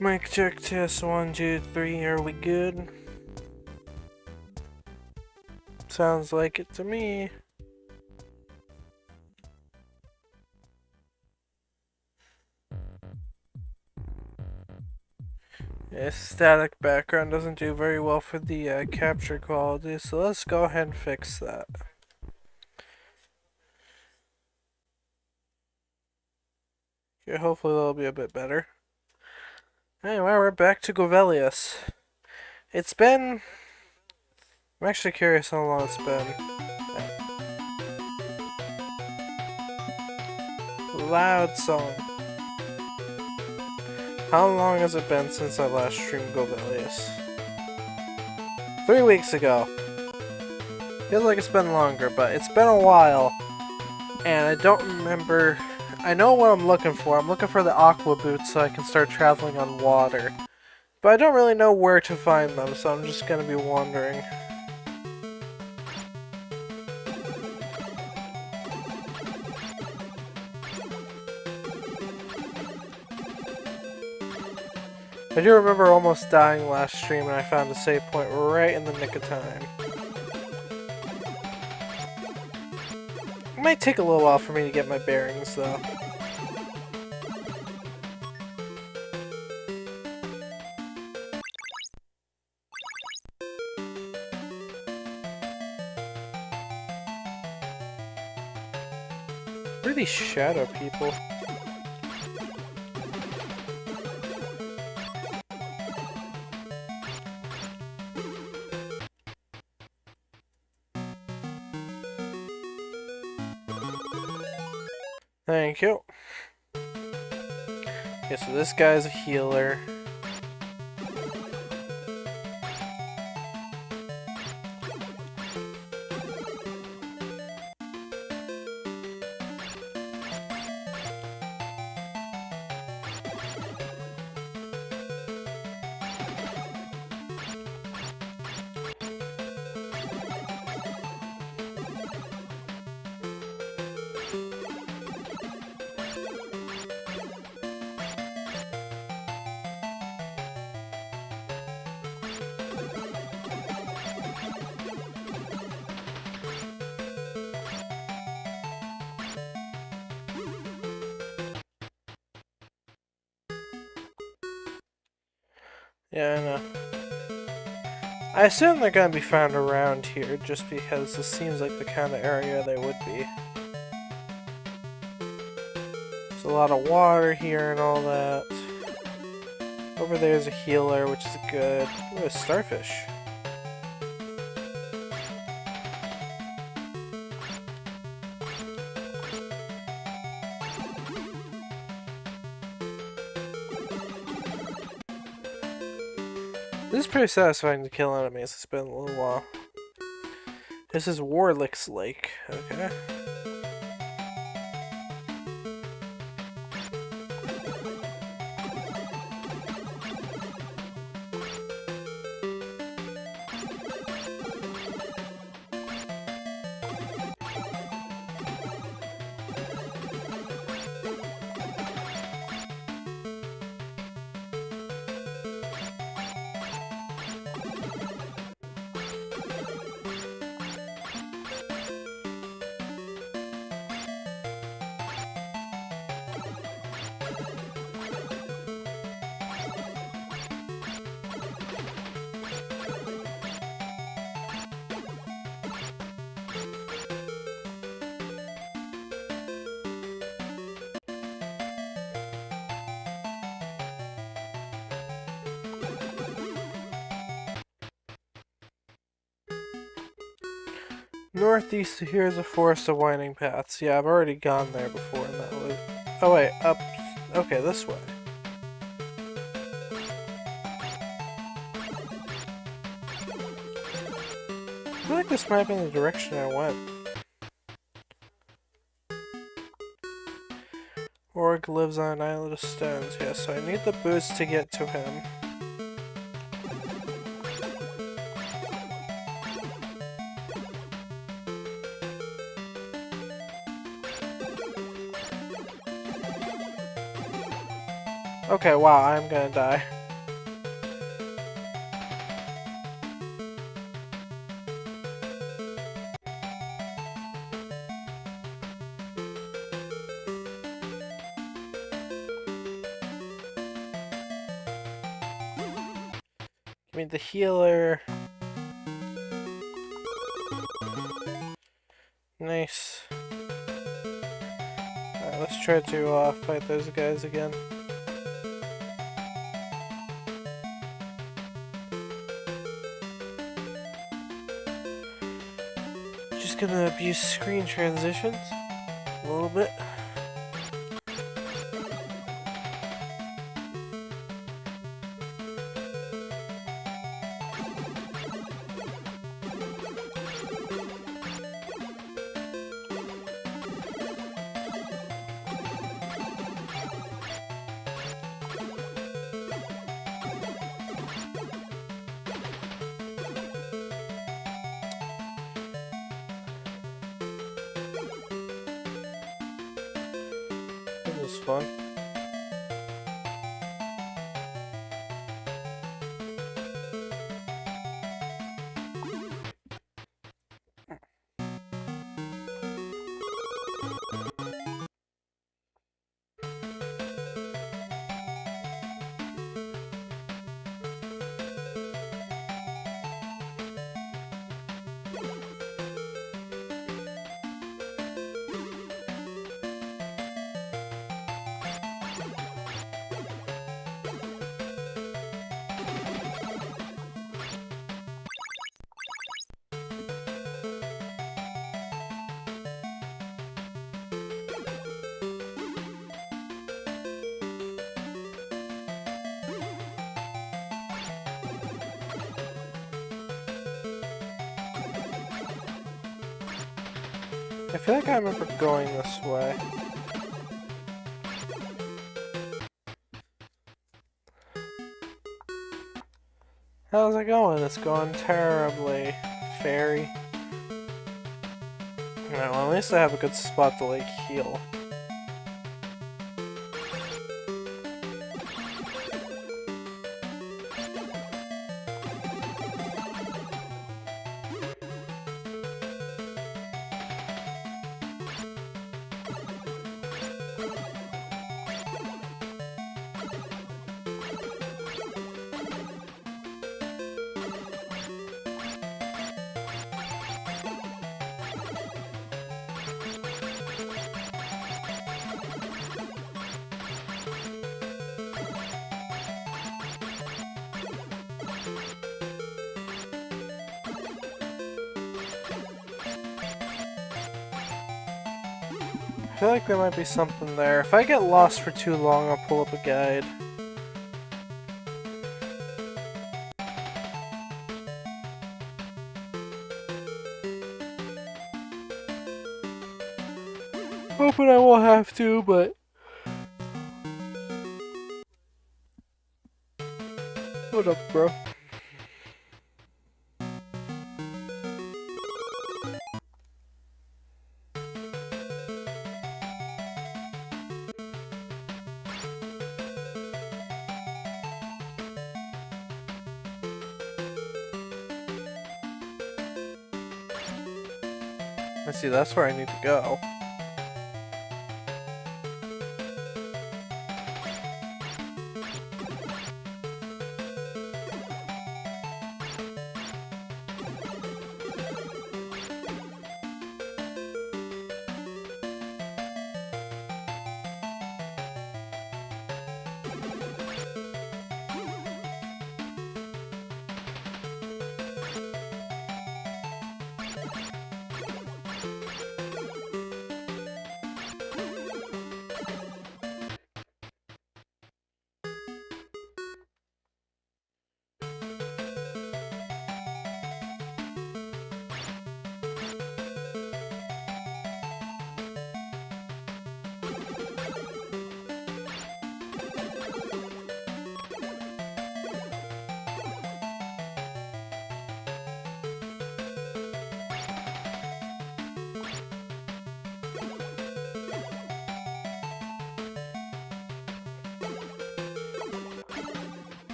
Mic check test 1, 2, 3. Are we good? Sounds like it to me. Yeah, static background doesn't do very well for the capture quality, so let's go ahead and fix that. Okay, hopefully that'll be a bit better. Anyway, we're back to Golvellius. It's been... I'm actually curious how long it's been. Loud song. How long has it been since I last streamed Golvellius? 3 weeks ago. Feels like it's been longer, but it's been a while. And I don't remember... I know what I'm looking for. I'm looking for the aqua boots so I can start traveling on water. But I don't really know where to find them, so I'm just gonna be wandering. I do remember almost dying last stream and I found a save point right in the nick of time. It might take a little while for me to get my bearings though. Who are these shadow people? Thank you. Okay, so this guy's a healer. Yeah, I know. I assume they're gonna be found around here just because this seems like the kind of area they would be. There's a lot of water here and all that. Over there's a healer, which is good. Ooh, a starfish. This is pretty satisfying to kill enemies. It's been a little while. This is Warlick's Lake. Okay. Northeast of here is a forest of winding paths. Yeah, I've already gone there before and that was... Oh wait, up... Okay, this way. I feel like this might have been the direction I went. Org lives on an island of stones. Yeah, so I need the boost to get to him. Okay, wow, I'm gonna die. Give me the healer. Nice. Alright, let's try to fight those guys again. Just gonna abuse screen transitions a little bit. This was fun. I feel like I remember going this way. How's it going? It's going terribly, fairy. Alright, well at least I have a good spot to like heal. I feel like there might be something there. If I get lost for too long, I'll pull up a guide. Hoping I won't have to, but... What up, bro? Let's see, that's where I need to go.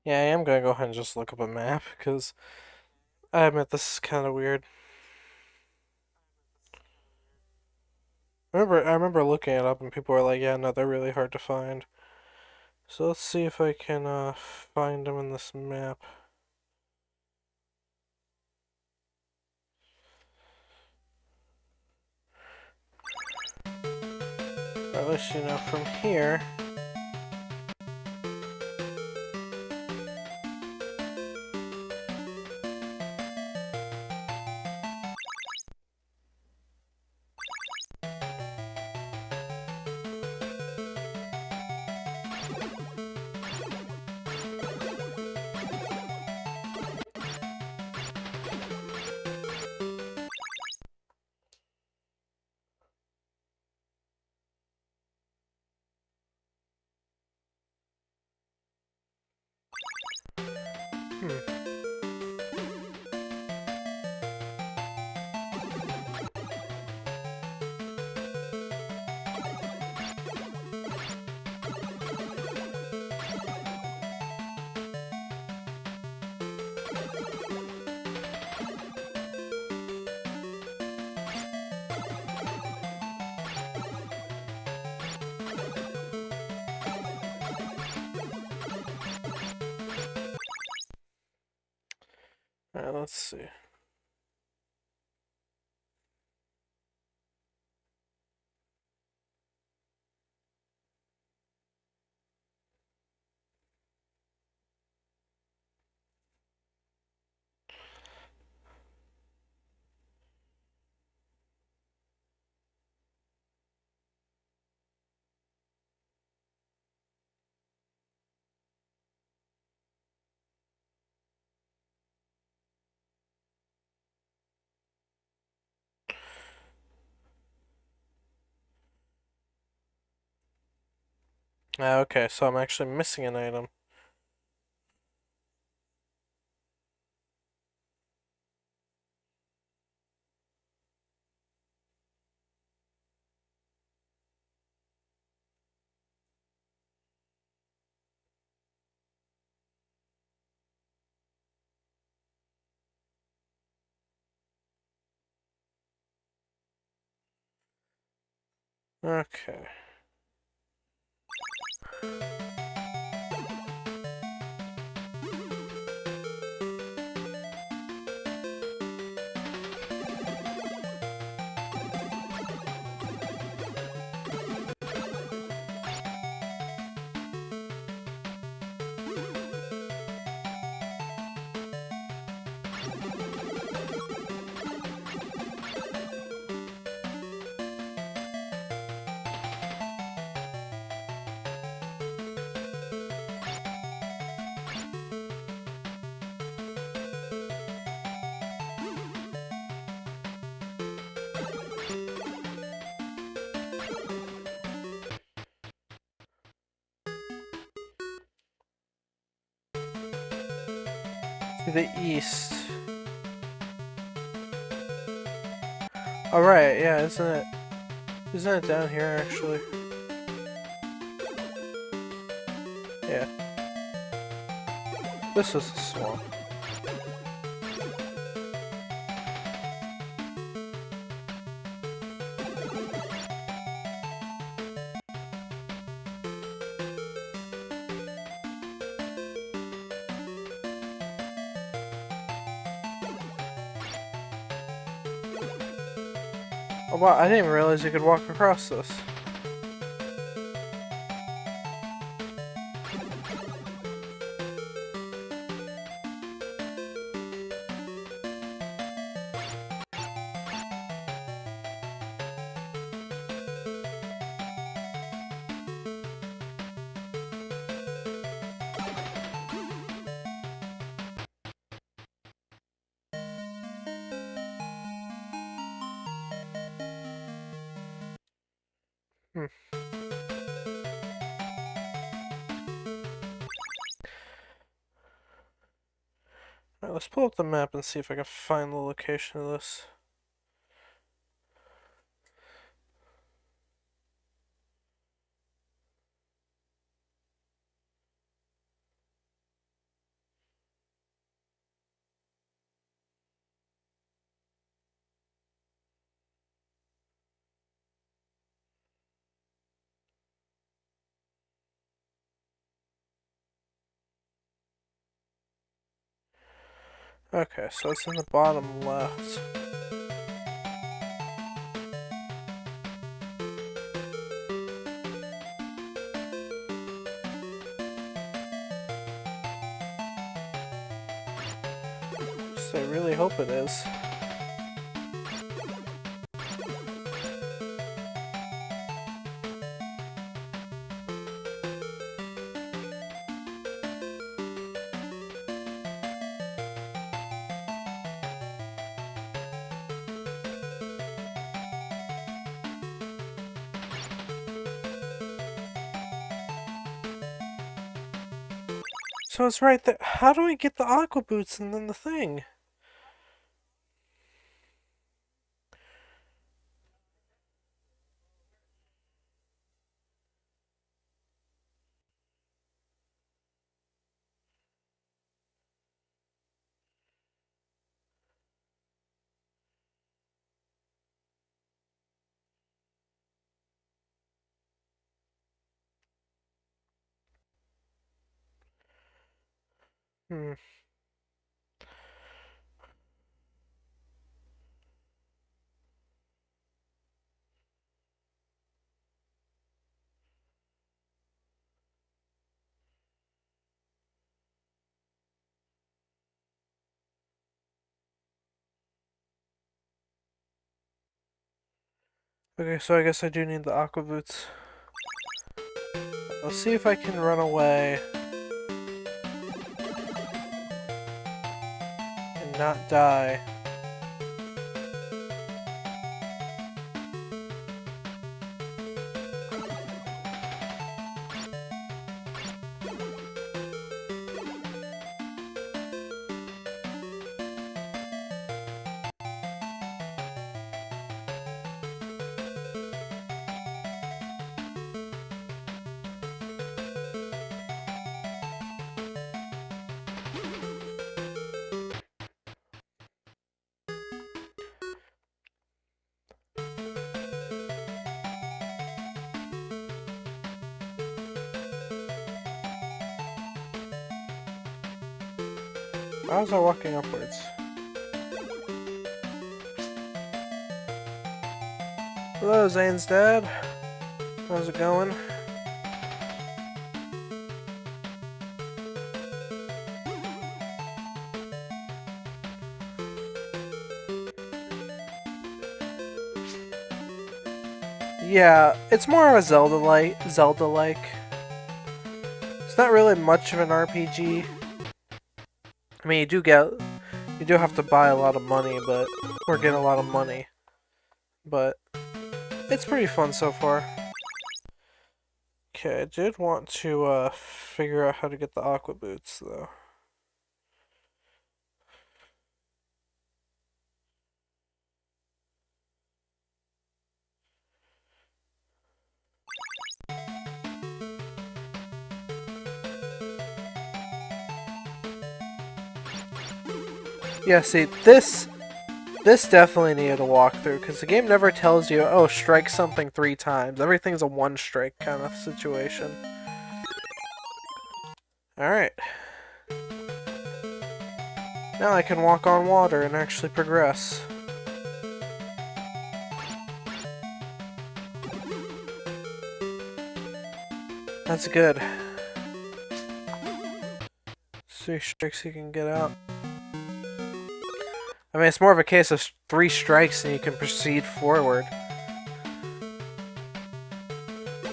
Yeah, I am gonna go ahead and just look up a map, because I admit this is kind of weird. I remember looking it up and people were like, yeah, no, they're really hard to find. So let's see if I can find them in this map. Or at least, from here. Hmm. Alright, let's see. Okay, so I'm actually missing an item. Okay. To the east. Alright, yeah, isn't it down here actually? Yeah. This is a swamp. Oh wow, I didn't even realize you could walk across this. Hmm. Alright, let's pull up the map and see if I can find the location of this. Okay, so it's in the bottom left. So I really hope it is. So it's right there. How do I get the aqua boots and then the thing? Hmm. Okay, so I guess I do need the aqua boots. I'll see if I can run away and not die. Why was I walking upwards? Hello, Zane's dad. How's it going? Yeah, it's more of a Zelda-like. It's not really much of an RPG. I mean, you do have to buy a lot of money, or get a lot of money. But it's pretty fun so far. Okay, I did want to figure out how to get the aqua boots though. Yeah, see, this definitely needed a walkthrough, because the game never tells you, oh, strike something 3 times. Everything's a one-strike kind of situation. Alright. Now I can walk on water and actually progress. That's good. 3 strikes you can get out. I mean, it's more of a case of 3 strikes and you can proceed forward.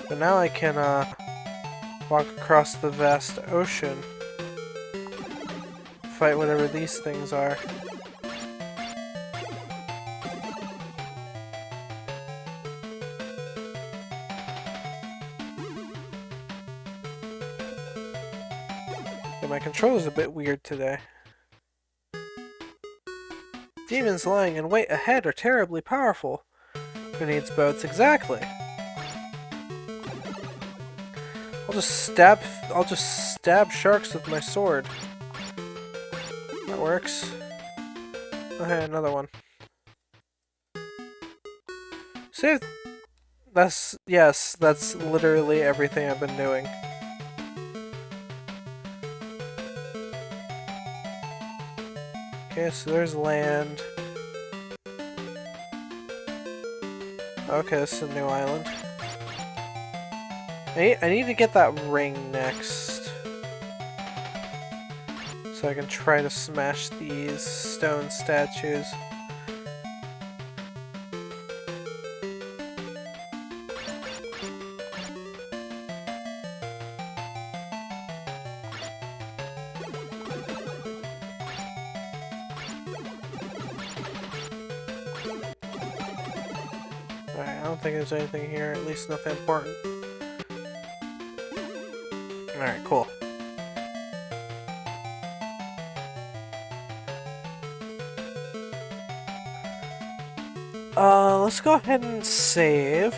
But now I can walk across the vast ocean. Fight whatever these things are. Yeah, my controller's a bit weird today. Demons lying in wait ahead are terribly powerful. Who needs boats? Exactly. I'll just stab sharks with my sword. That works. Okay, another one. Save. Yes, that's literally everything I've been doing. Okay, so there's land. Okay, this is a new island. I need to get that ring next. So I can try to smash these stone statues. Alright, I don't think there's anything here, at least nothing important. Alright, cool. Let's go ahead and save.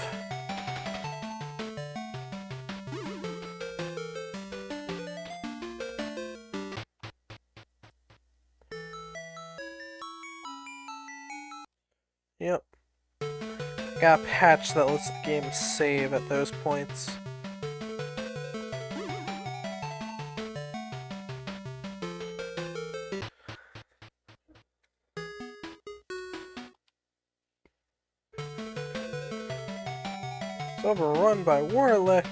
Yep. Got a patch that lets the game save at those points. It's overrun by Warlick.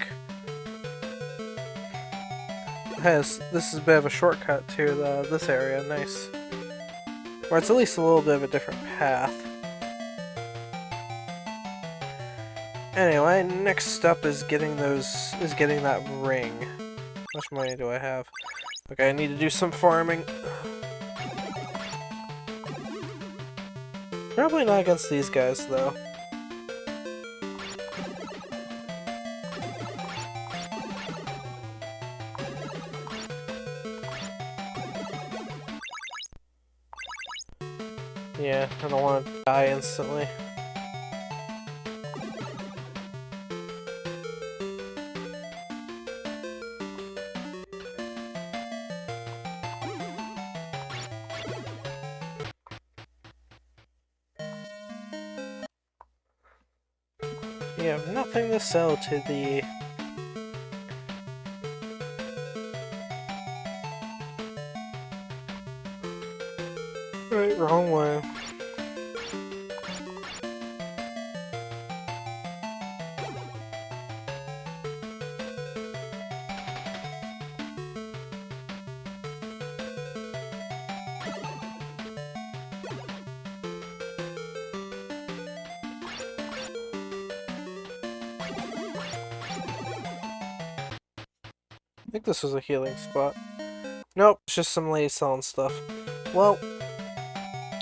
This is a bit of a shortcut to this area, nice. Or it's at least a little bit of a different path. Anyway, next up is getting that ring. How much money do I have? Okay, I need to do some farming. Probably not against these guys though. Yeah, I don't want to die instantly. You have nothing to sell to the... Right, wrong way. I think this was a healing spot. Nope, it's just some lady selling stuff. Well,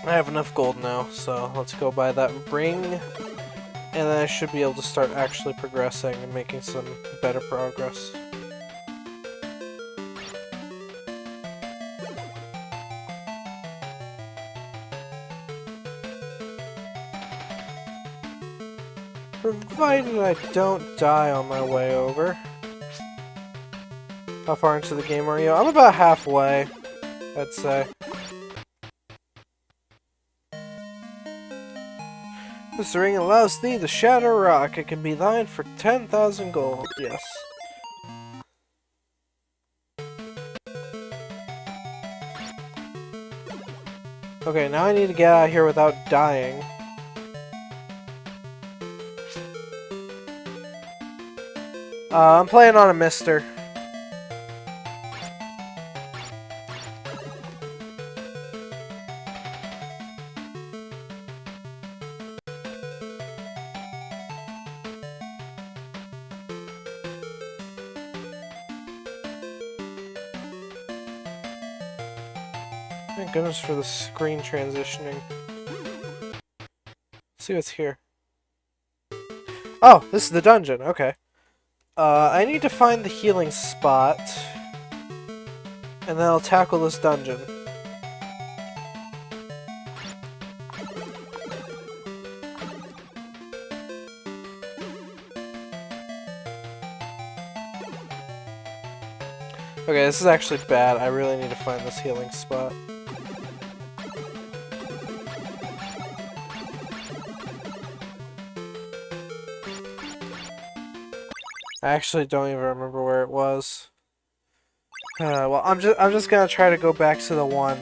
I have enough gold now, so let's go buy that ring. And then I should be able to start actually progressing and making some better progress. Provided I don't die on my way over. How far into the game are you? I'm about halfway, I'd say. This ring allows thee to shatter a rock. It can be thine for 10,000 gold. Yes. Okay, now I need to get out of here without dying. I'm playing on a mister. Thank goodness for the screen transitioning. Let's see what's here. Oh, this is the dungeon. Okay. I need to find the healing spot, and then I'll tackle this dungeon. Okay, this is actually bad. I really need to find this healing spot. I actually don't even remember where it was. Well, I'm just gonna try to go back to the one.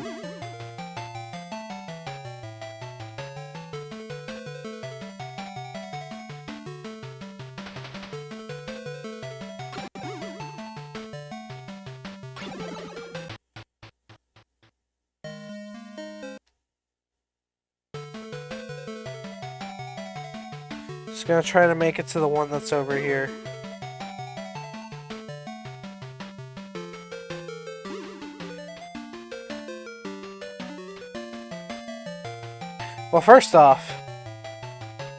Just gonna try to make it to the one that's over here. Well, first off...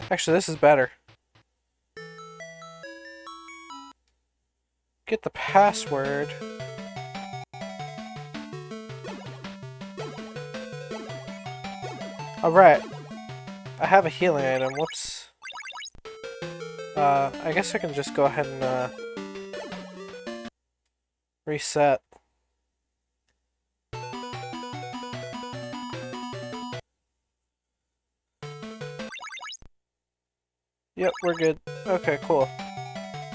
Actually, this is better. Get the password. Alright. I have a healing item. Whoops. I guess I can just go ahead and, reset. Yep, we're good. Okay, cool.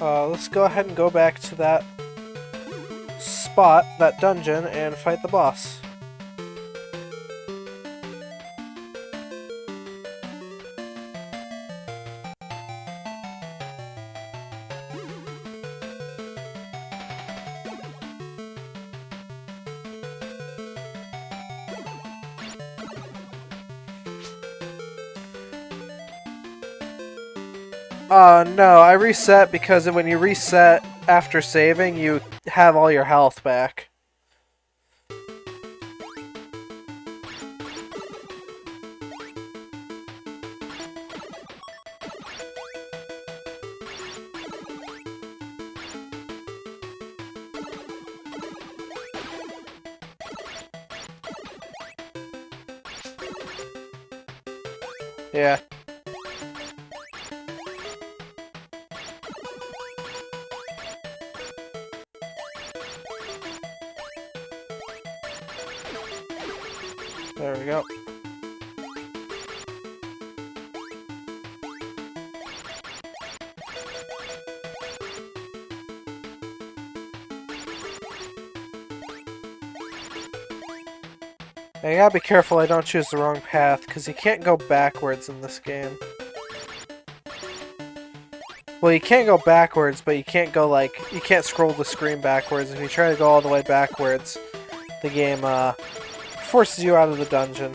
Let's go ahead and go back to that spot, that dungeon, and fight the boss. No, I reset because when you reset after saving, you have all your health back. Yeah. There we go. I gotta be careful I don't choose the wrong path, because you can't go backwards in this game. Well, you can't go backwards, but you can't go, like, you can't scroll the screen backwards. If you try to go all the way backwards, the game, forces you out of the dungeon.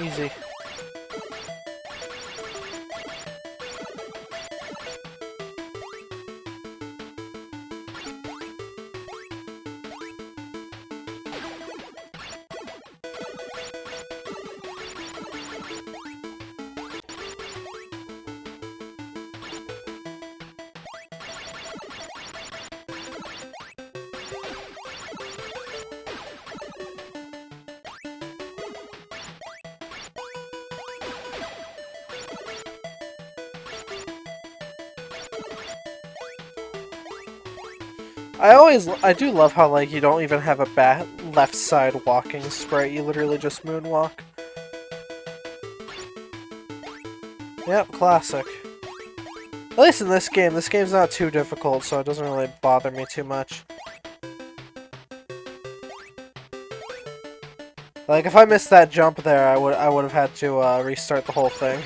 Easy. I do love how, like, you don't even have a left side walking sprite, you literally just moonwalk. Yep, classic. At least in this game's not too difficult, so it doesn't really bother me too much. Like, if I missed that jump there, I would have had to, restart the whole thing.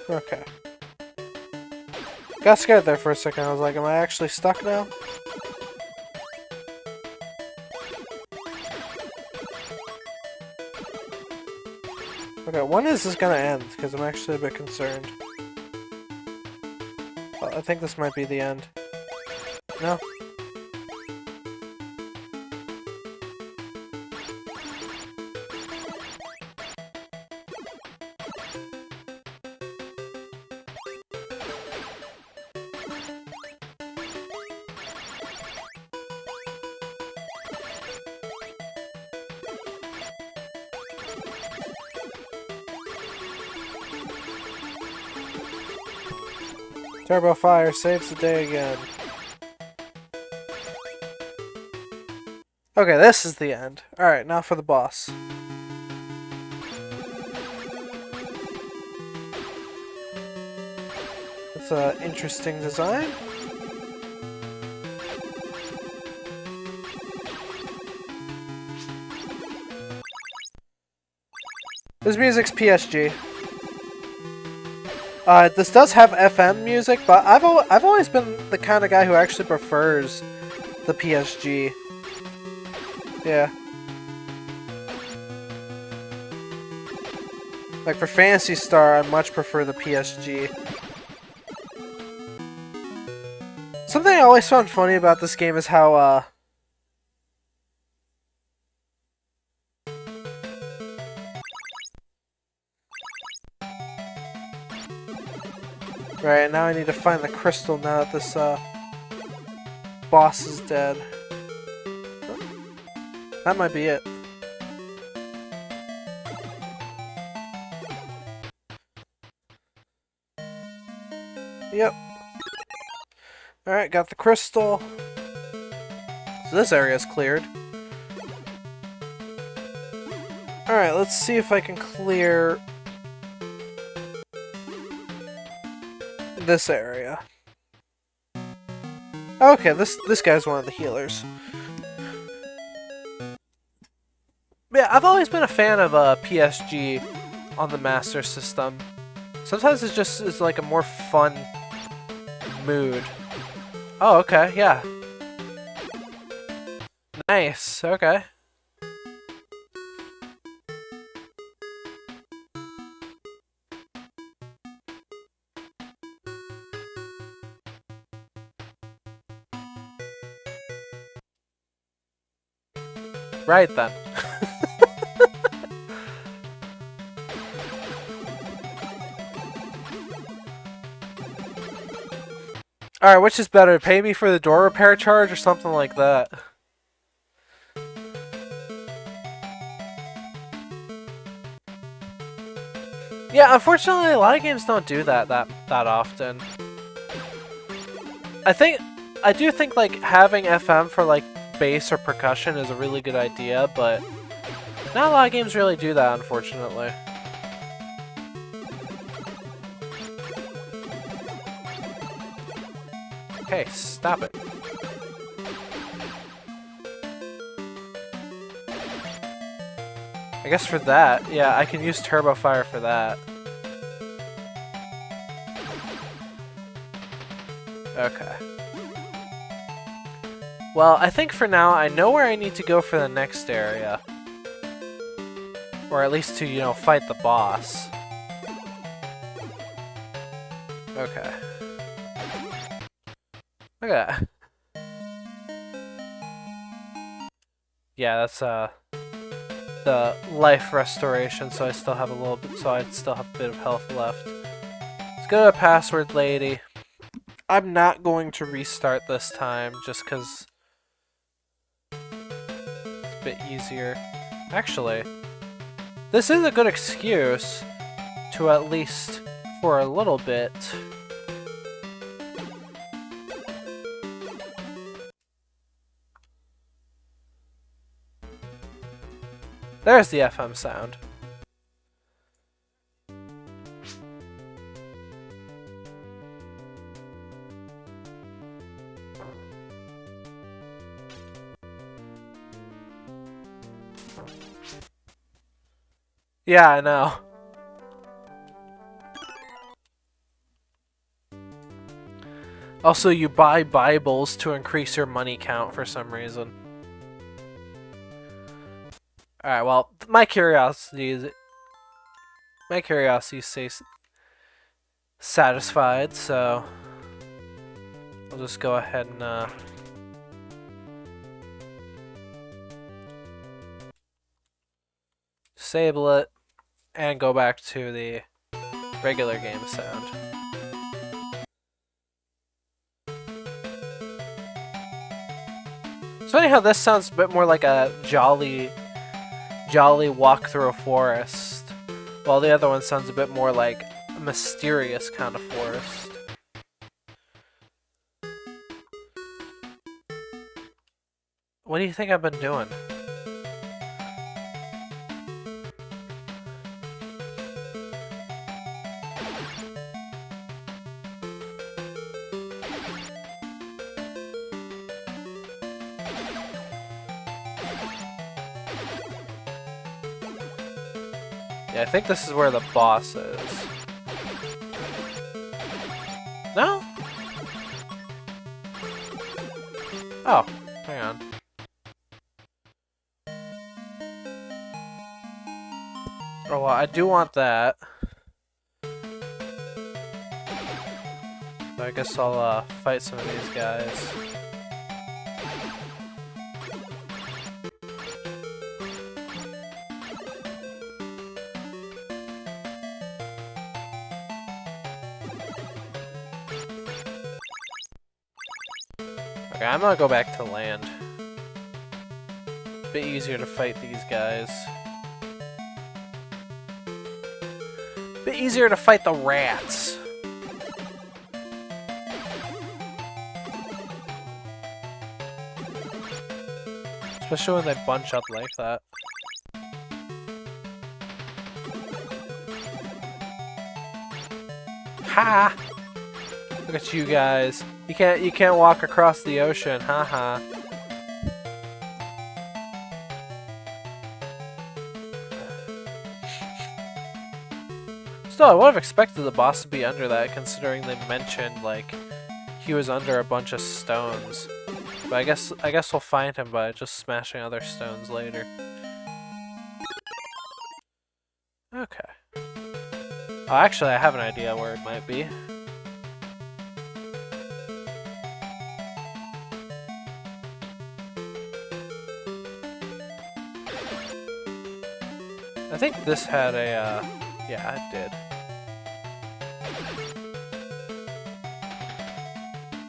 Okay. Got scared there for a second. I was like, am I actually stuck now? Okay, when is this gonna end? Because I'm actually a bit concerned. I think this might be the end. No? Turbo Fire saves the day again. Okay, this is the end. Alright, now for the boss. It's an interesting design. This music's PSG. This does have FM music, but I've always been the kind of guy who actually prefers the PSG. Yeah. Like for Phantasy Star, I much prefer the PSG. Something I always found funny about this game is how, Right, now I need to find the crystal now that this, boss is dead. That might be it. Yep. Alright, got the crystal. So this area's cleared. Alright, let's see if I can clear this area. Okay, this guy's one of the healers. Yeah, I've always been a fan of PSG on the Master System. Sometimes it's like a more fun mood. Oh, okay, yeah. Nice, okay. Right then. Alright, which is better? Pay me for the door repair charge or something like that? Yeah, unfortunately a lot of games don't do that often. I do think like having FM for like bass or percussion is a really good idea, but not a lot of games really do that, unfortunately. Okay, stop it. I guess for that, yeah, I can use Turbo Fire for that. Okay. Well, I think for now, I know where I need to go for the next area. Or at least to, you know, fight the boss. Okay. Look at that. Yeah, that's, the life restoration, so I still have a little bit, so I'd still have a bit of health left. Let's go to Password Lady. I'm not going to restart this time, just because it's a bit easier. Actually, this is a good excuse to at least, for a little bit, there's the FM sound. Yeah, I know. Also, you buy Bibles to increase your money count for some reason. Alright, well, my curiosity stays satisfied, so I'll just go ahead and disable it and go back to the regular game sound. It's funny how this sounds a bit more like a jolly walk through a forest, while the other one sounds a bit more like a mysterious kind of forest. What do you think I've been doing? Yeah, I think this is where the boss is. No? Oh, hang on. Oh, well, I do want that. So I guess I'll fight some of these guys. Okay, I'm gonna go back to land. Bit easier to fight these guys. Bit easier to fight the rats. Especially when they bunch up like that. Ha! Look at you guys. You can't walk across the ocean. Haha. Still, I would have expected the boss to be under that, considering they mentioned like he was under a bunch of stones. But I guess we'll find him by just smashing other stones later. Okay. Oh, actually, I have an idea where it might be. I think this had a, yeah, it did.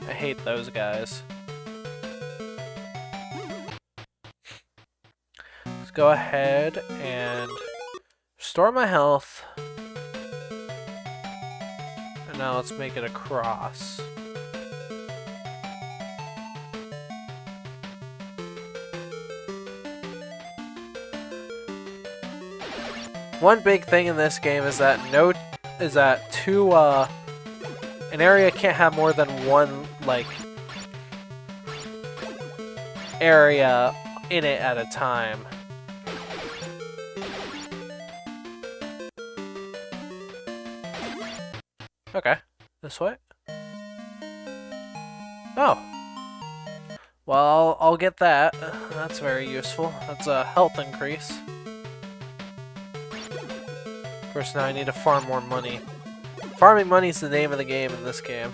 I hate those guys. Let's go ahead and restore my health. And now let's make it a cross. One big thing in this game is that an area can't have more than one like area in it at a time. Okay, this way. Oh. Well, I'll get that. That's very useful. That's a health increase. Of course, now I need to farm more money. Farming money is the name of the game in this game.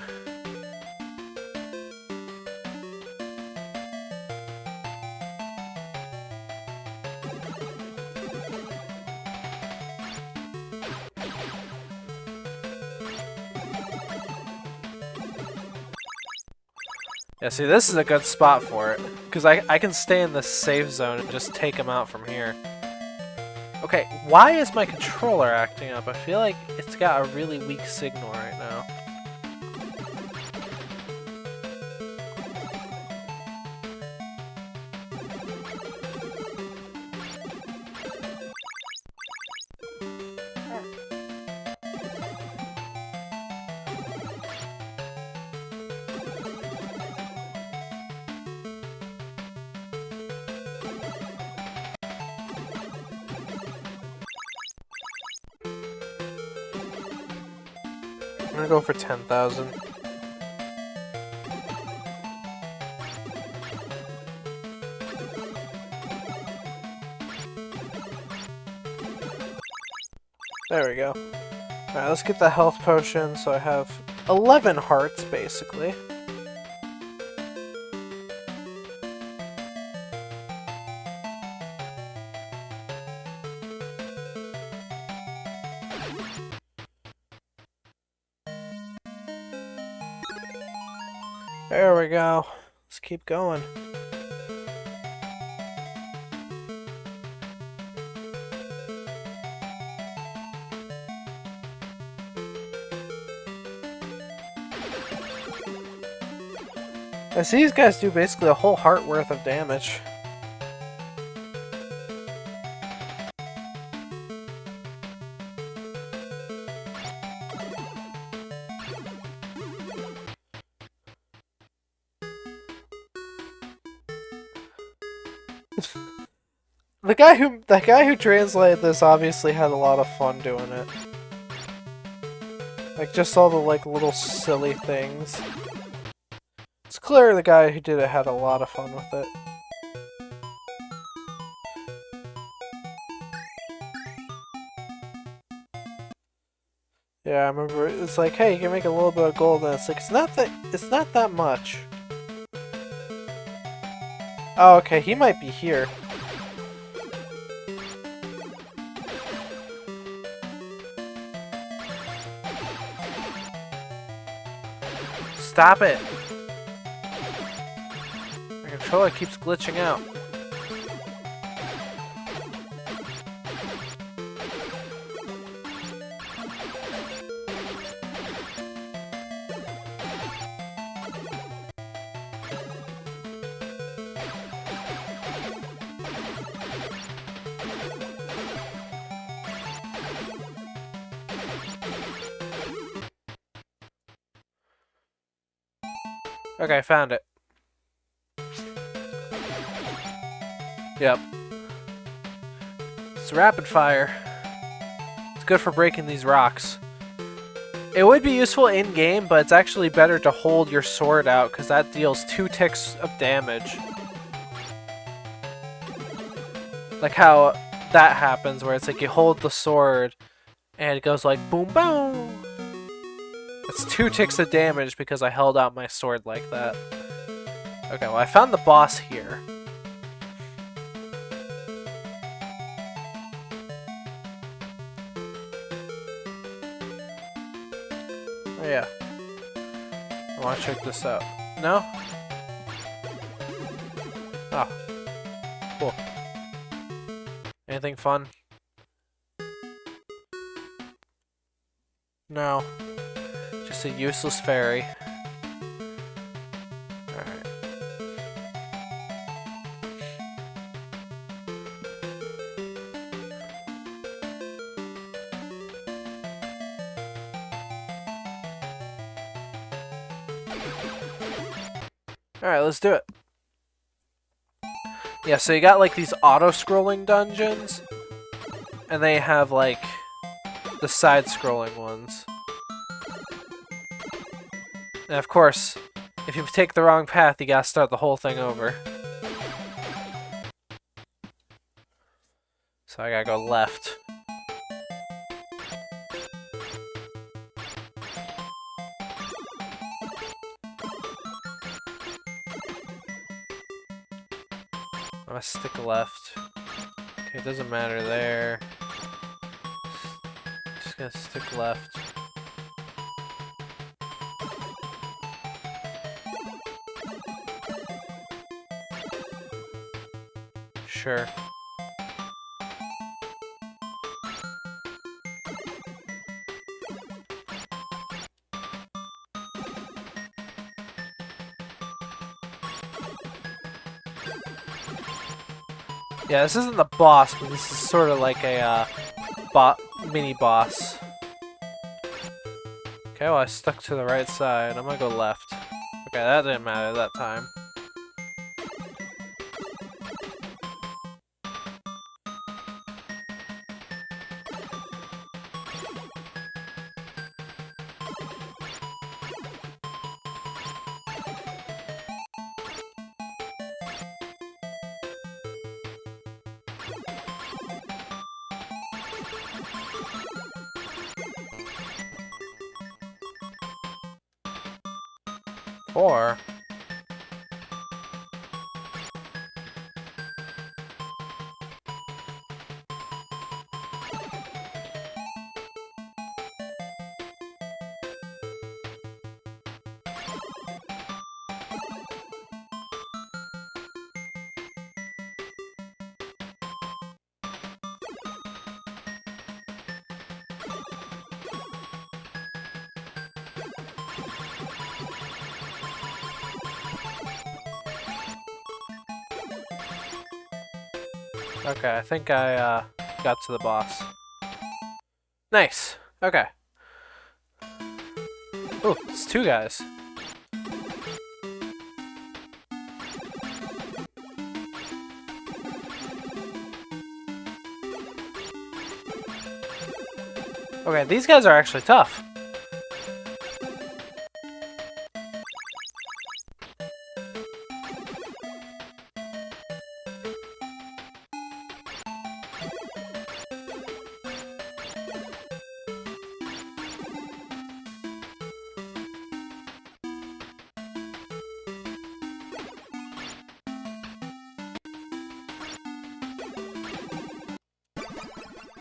Yeah, see, this is a good spot for it, because I can stay in the safe zone and just take them out from here. Okay, why is my controller acting up? I feel like it's got a really weak signal right now. I'm gonna go for 10,000. There we go. Alright, let's get the health potion, so I have 11 hearts, basically. There we go. Let's keep going. I see these guys do basically a whole heart worth of damage. The guy who translated this obviously had a lot of fun doing it. Like, just all the, like, little silly things. It's clear the guy who did it had a lot of fun with it. Yeah, I remember it's like, hey, you can make a little bit of gold, and it's like, it's not that much. Oh, okay, he might be here. Stop it! My controller keeps glitching out. Okay, found it. Yep. It's rapid fire. It's good for breaking these rocks. It would be useful in-game, but it's actually better to hold your sword out, because that deals 2 ticks of damage. Like how that happens, where it's like you hold the sword, and it goes like boom boom! It's 2 ticks of damage because I held out my sword like that. Okay, well I found the boss here. Oh yeah. I want to check this out. No? Oh. Cool. Anything fun? No. Just a useless fairy. Alright. Alright, let's do it. Yeah, so you got like these auto-scrolling dungeons, and they have like the side-scrolling ones. And of course, if you take the wrong path, you gotta start the whole thing over. So I gotta go left. I'm gonna stick left. Okay, it doesn't matter there. Just gonna stick left. Sure. Yeah, this isn't the boss, but this is sort of like a mini boss. Okay, well I stuck to the right side. I'm gonna go left. Okay, that didn't matter that time. Or okay, I think I got to the boss. Nice. Okay. Oh, it's 2 guys. Okay, these guys are actually tough.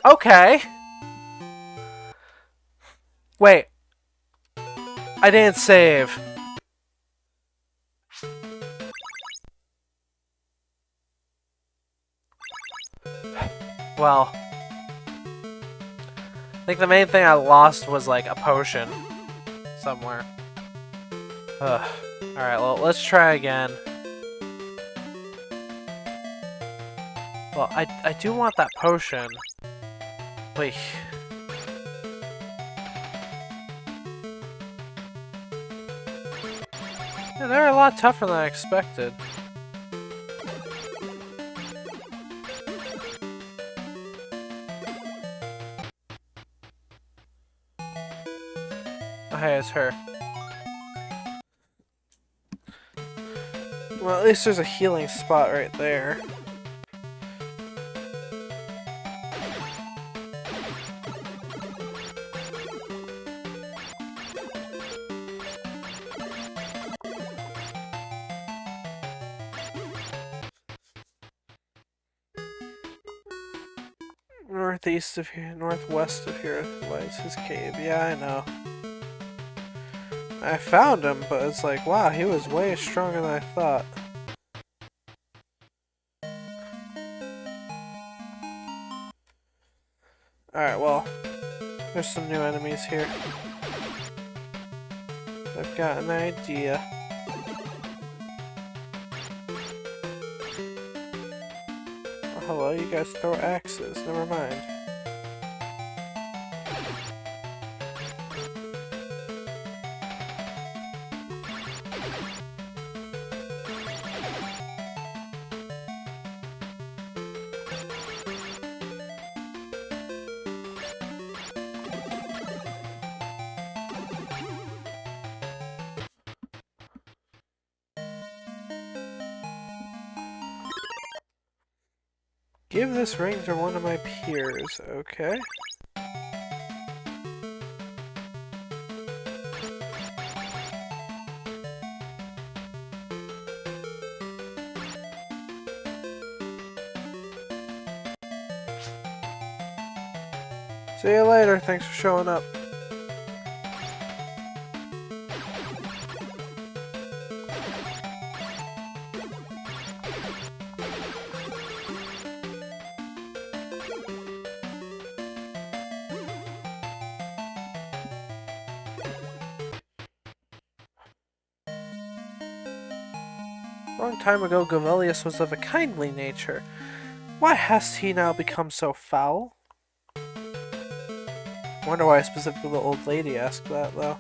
Okay. Wait. I didn't save. Well. I think the main thing I lost was like a potion. Somewhere. Ugh. Alright, well, let's try again. Well, I do want that potion. Wait. Yeah, they're a lot tougher than I expected. Oh, hey, it's her. Well, at least there's a healing spot right there. Northeast of here, northwest of here lies his cave. Yeah, I know. I found him, but it's like, wow, he was way stronger than I thought. Alright, well, there's some new enemies here. I've got an idea. Oh, hello, you guys throw axes. Never mind. Give this ring to one of my peers, okay? See you later, thanks for showing up. A long time ago, Golvellius was of a kindly nature. Why has he now become so foul? Wonder why specifically the old lady asked that, though.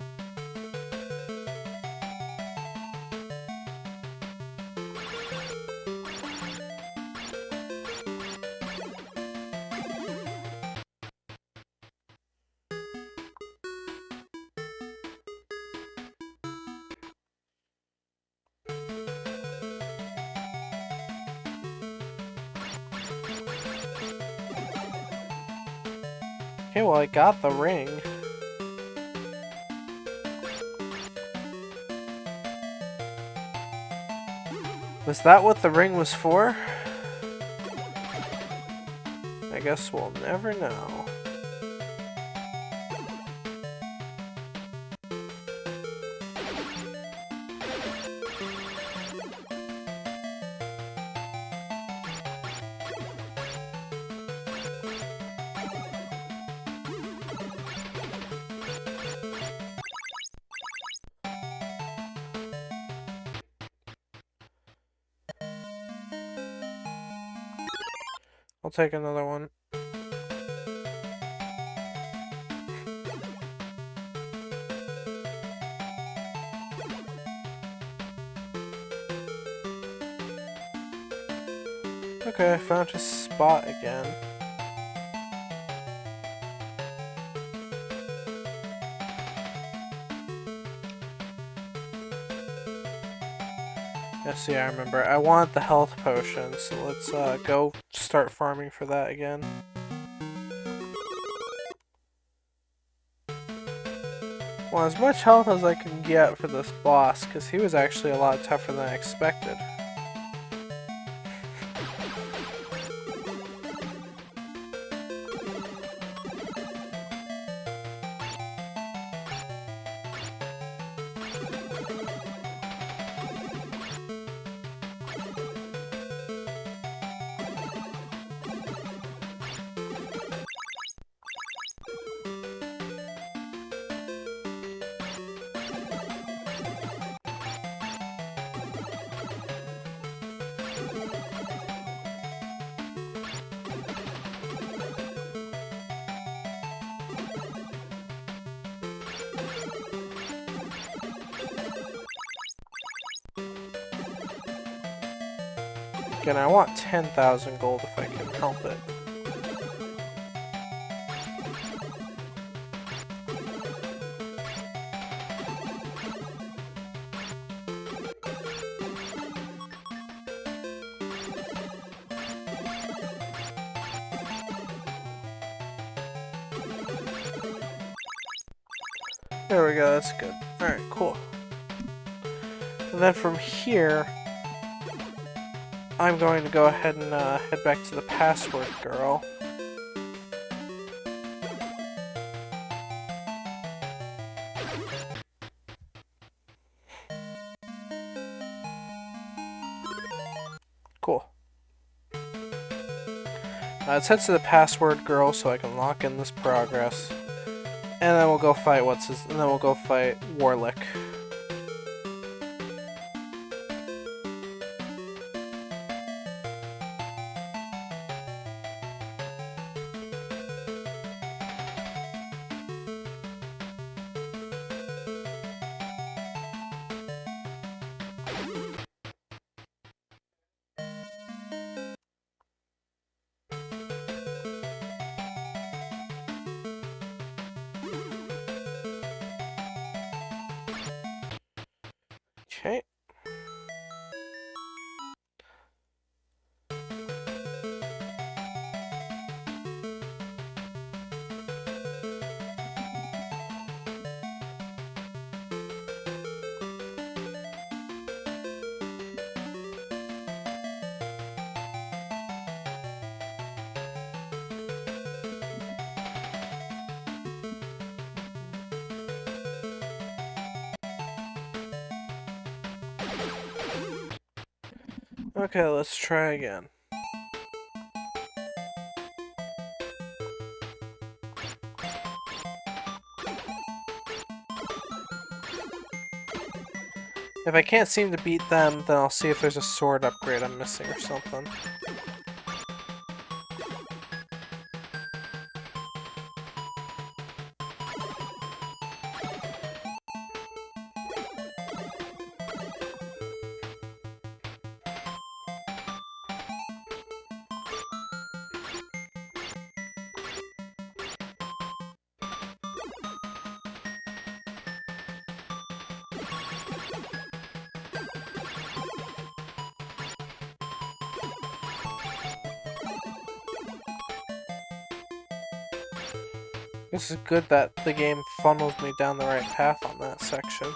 Okay, well, I got the ring. Was that what the ring was for? I guess we'll never know. I'll take another one. Okay, I found his spot again. Yes, yeah, I remember. I want the health potion, so let's go start farming for that again. Want as much health as I can get for this boss, because he was actually a lot tougher than I expected. Again, I want 10,000 gold if I can help it. There we go, that's good. Alright, cool. And then from here, I'm going to go ahead and head back to the password girl. Cool. Let's head to the password girl so I can lock in this progress. And then we'll go fight and then we'll go fight Warlick. Okay. Okay, let's try again. If I can't seem to beat them, then I'll see if there's a sword upgrade I'm missing or something. This is good that the game funneled me down the right path on that section.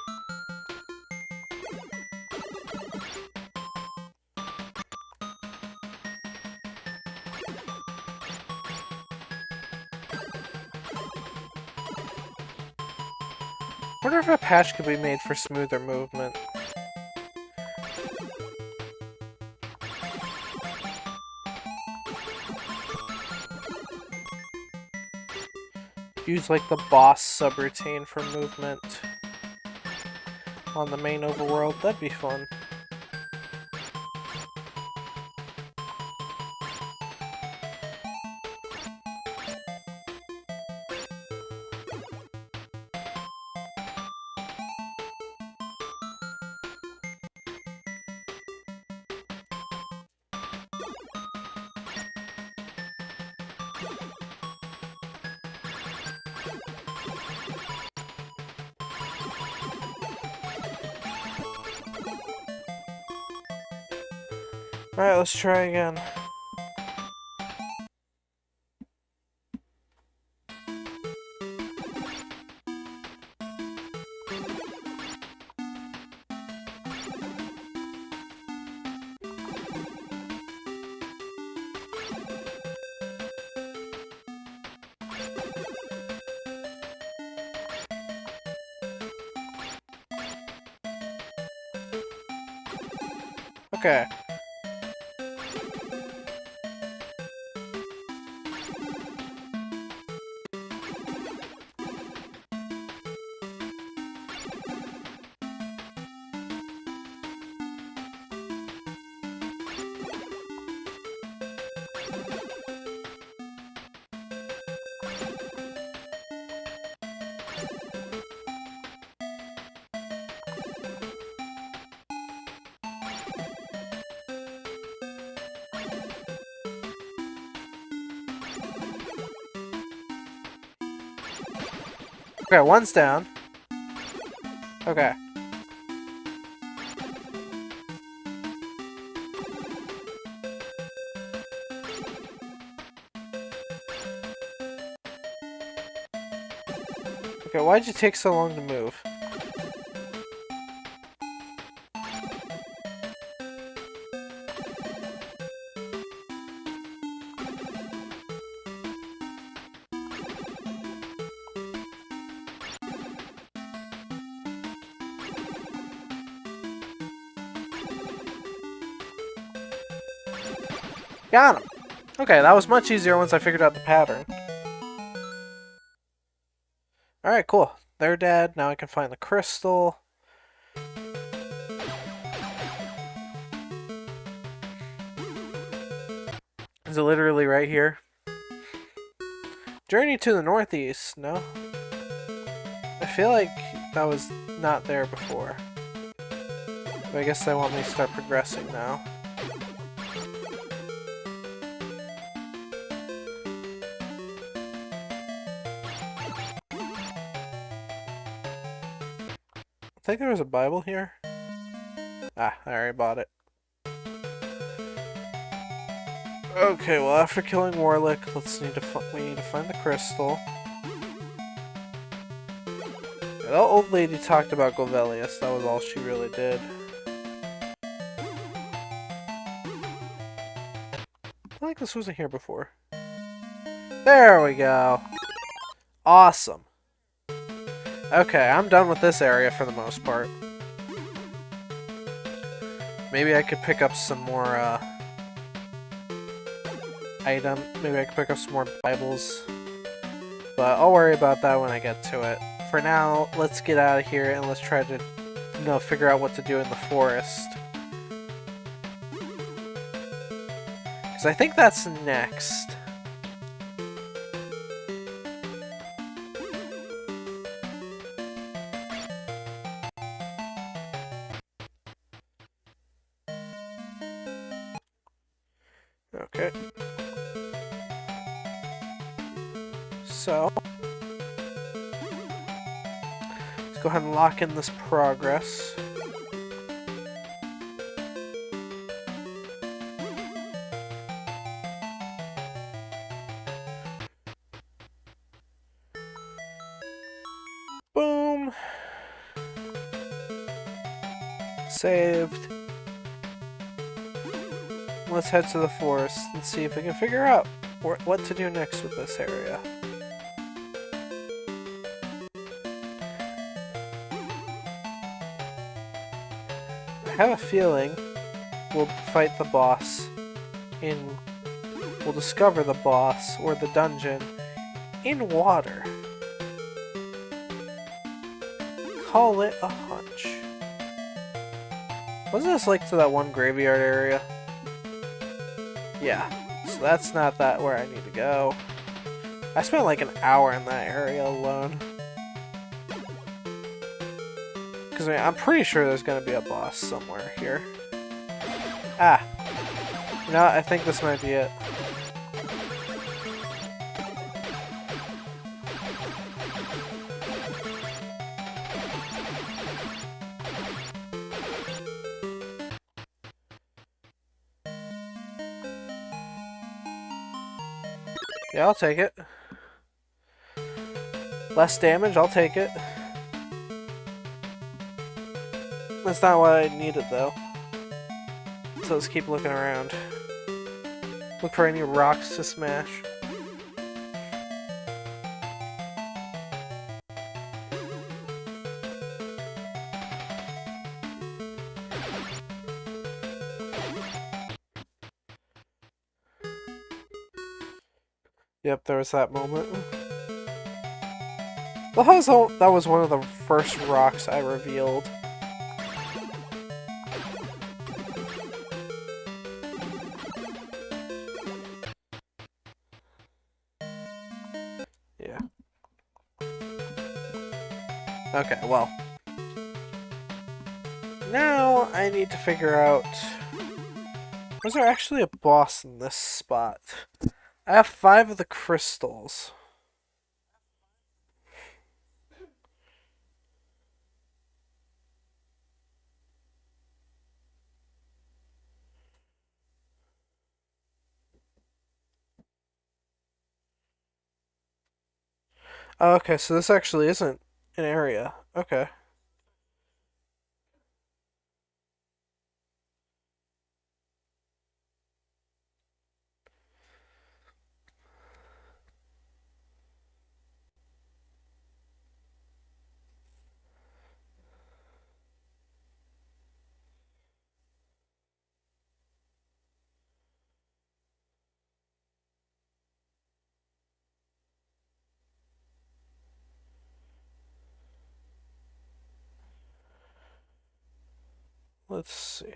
I wonder if a patch could be made for smoother movement. Use like the boss subroutine for movement on the main overworld. That'd be fun. Alright, let's try again. Okay. Okay, one's down. Okay. Okay, why'd you take so long to move? Got him! Okay, that was much easier once I figured out the pattern. Alright, cool. They're dead. Now I can find the crystal. Is it literally right here? Journey to the northeast. No? I feel like that was not there before. But I guess they want me to start progressing now. I think there was a Bible here. Ah, I already bought it. Okay, well after killing Warlick, we need to find the crystal. The old lady talked about Golvellius, that was all she really did. I feel like this wasn't here before. There we go. Awesome. Okay, I'm done with this area for the most part. Maybe I could pick up some more, maybe I could pick up some more Bibles. But I'll worry about that when I get to it. For now, let's get out of here and let's try to, figure out what to do in the forest. Because I think that's next. Okay. So, let's go ahead and lock in this progress. Boom. Saved. Let's head to the forest and see if we can figure out what to do next with this area. I have a feeling we'll fight the boss we'll discover the boss or the dungeon in water. Call it a hunch. Wasn't this like to that one graveyard area? Yeah, so that's not where I need to go. I spent like an hour in that area alone. Because I'm pretty sure there's going to be a boss somewhere here. Ah. You know what? I think this might be it. Yeah, I'll take it. Less damage, I'll take it. That's not what I needed, though. So let's keep looking around. Look for any rocks to smash. Yep, there was that moment. That was one of the first rocks I revealed. Yeah. Okay, well. Now I need to figure out... Was there actually a boss in this spot? I have 5 of the crystals. Oh, okay, so this actually isn't an area. Okay. Let's see.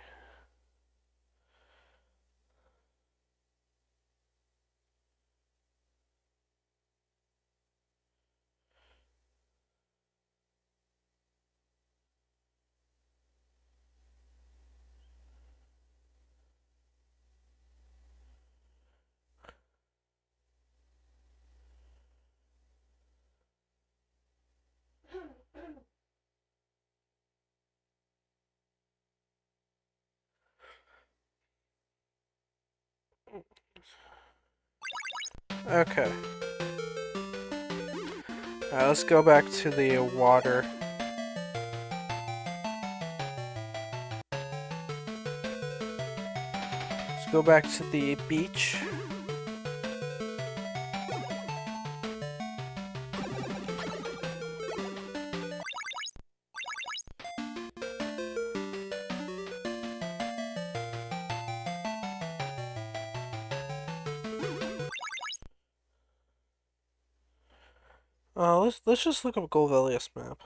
Okay. Alright, let's go back to the water. Let's go back to the beach. Let's just look up Golvellius map.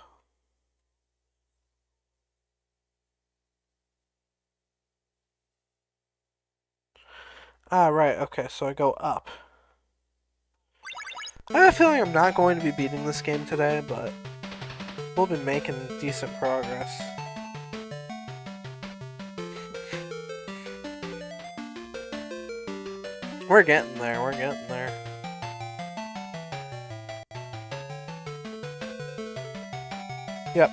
Ah, right, okay, so I go up. I have a feeling I'm not going to be beating this game today, but we'll be making decent progress. We're getting there, we're getting there. Yep.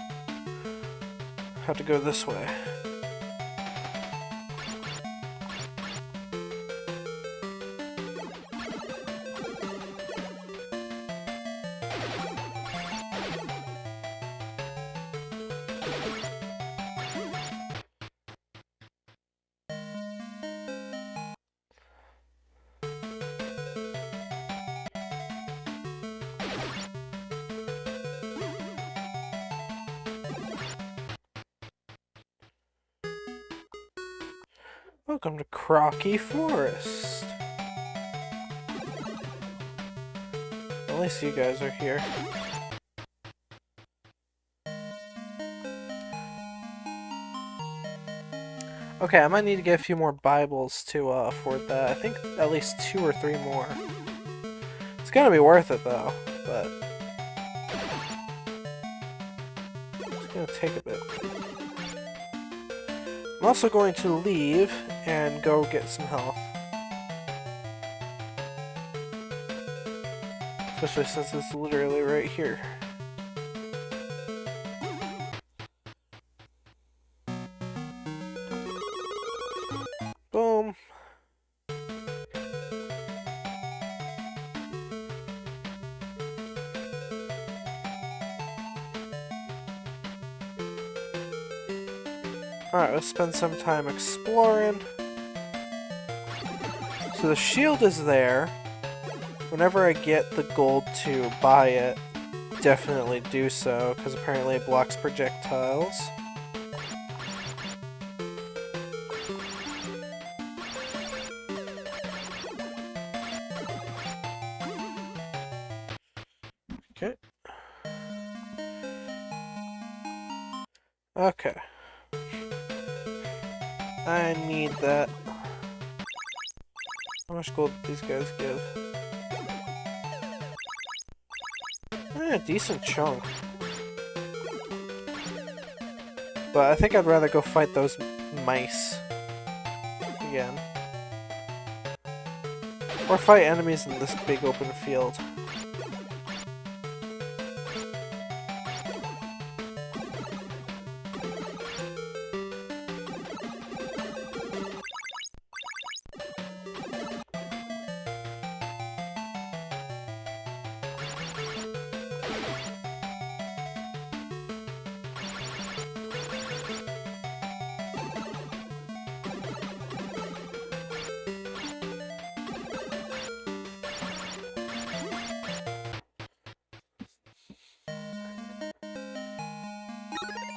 Have to go this way. Welcome to Crocky Forest. At least you guys are here. Okay, I might need to get a few more Bibles to afford that. I think at least 2 or 3 more. It's gonna be worth it though, but it's gonna take a bit. I'm also going to leave and go get some health. Especially since it's literally right here. Boom. Alright, let's spend some time exploring. So the shield is there. Whenever I get the gold to buy it, definitely do so, because apparently it blocks projectiles. Okay. Okay. I need that. How much gold do these guys give? A decent chunk. But I think I'd rather go fight those mice again. Or fight enemies in this big open field.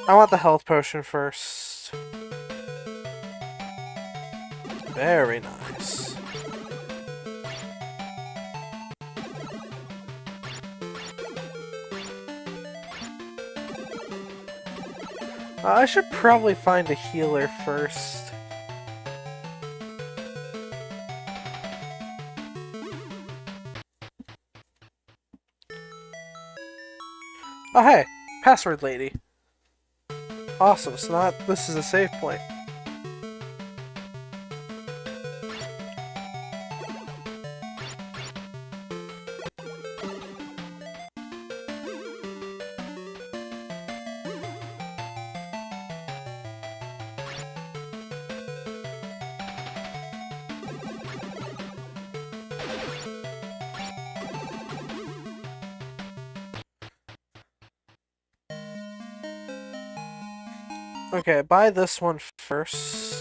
I want the health potion first. Very nice. I should probably find a healer first. Oh hey, password lady. Awesome, so this is a save point. Okay, buy this one first.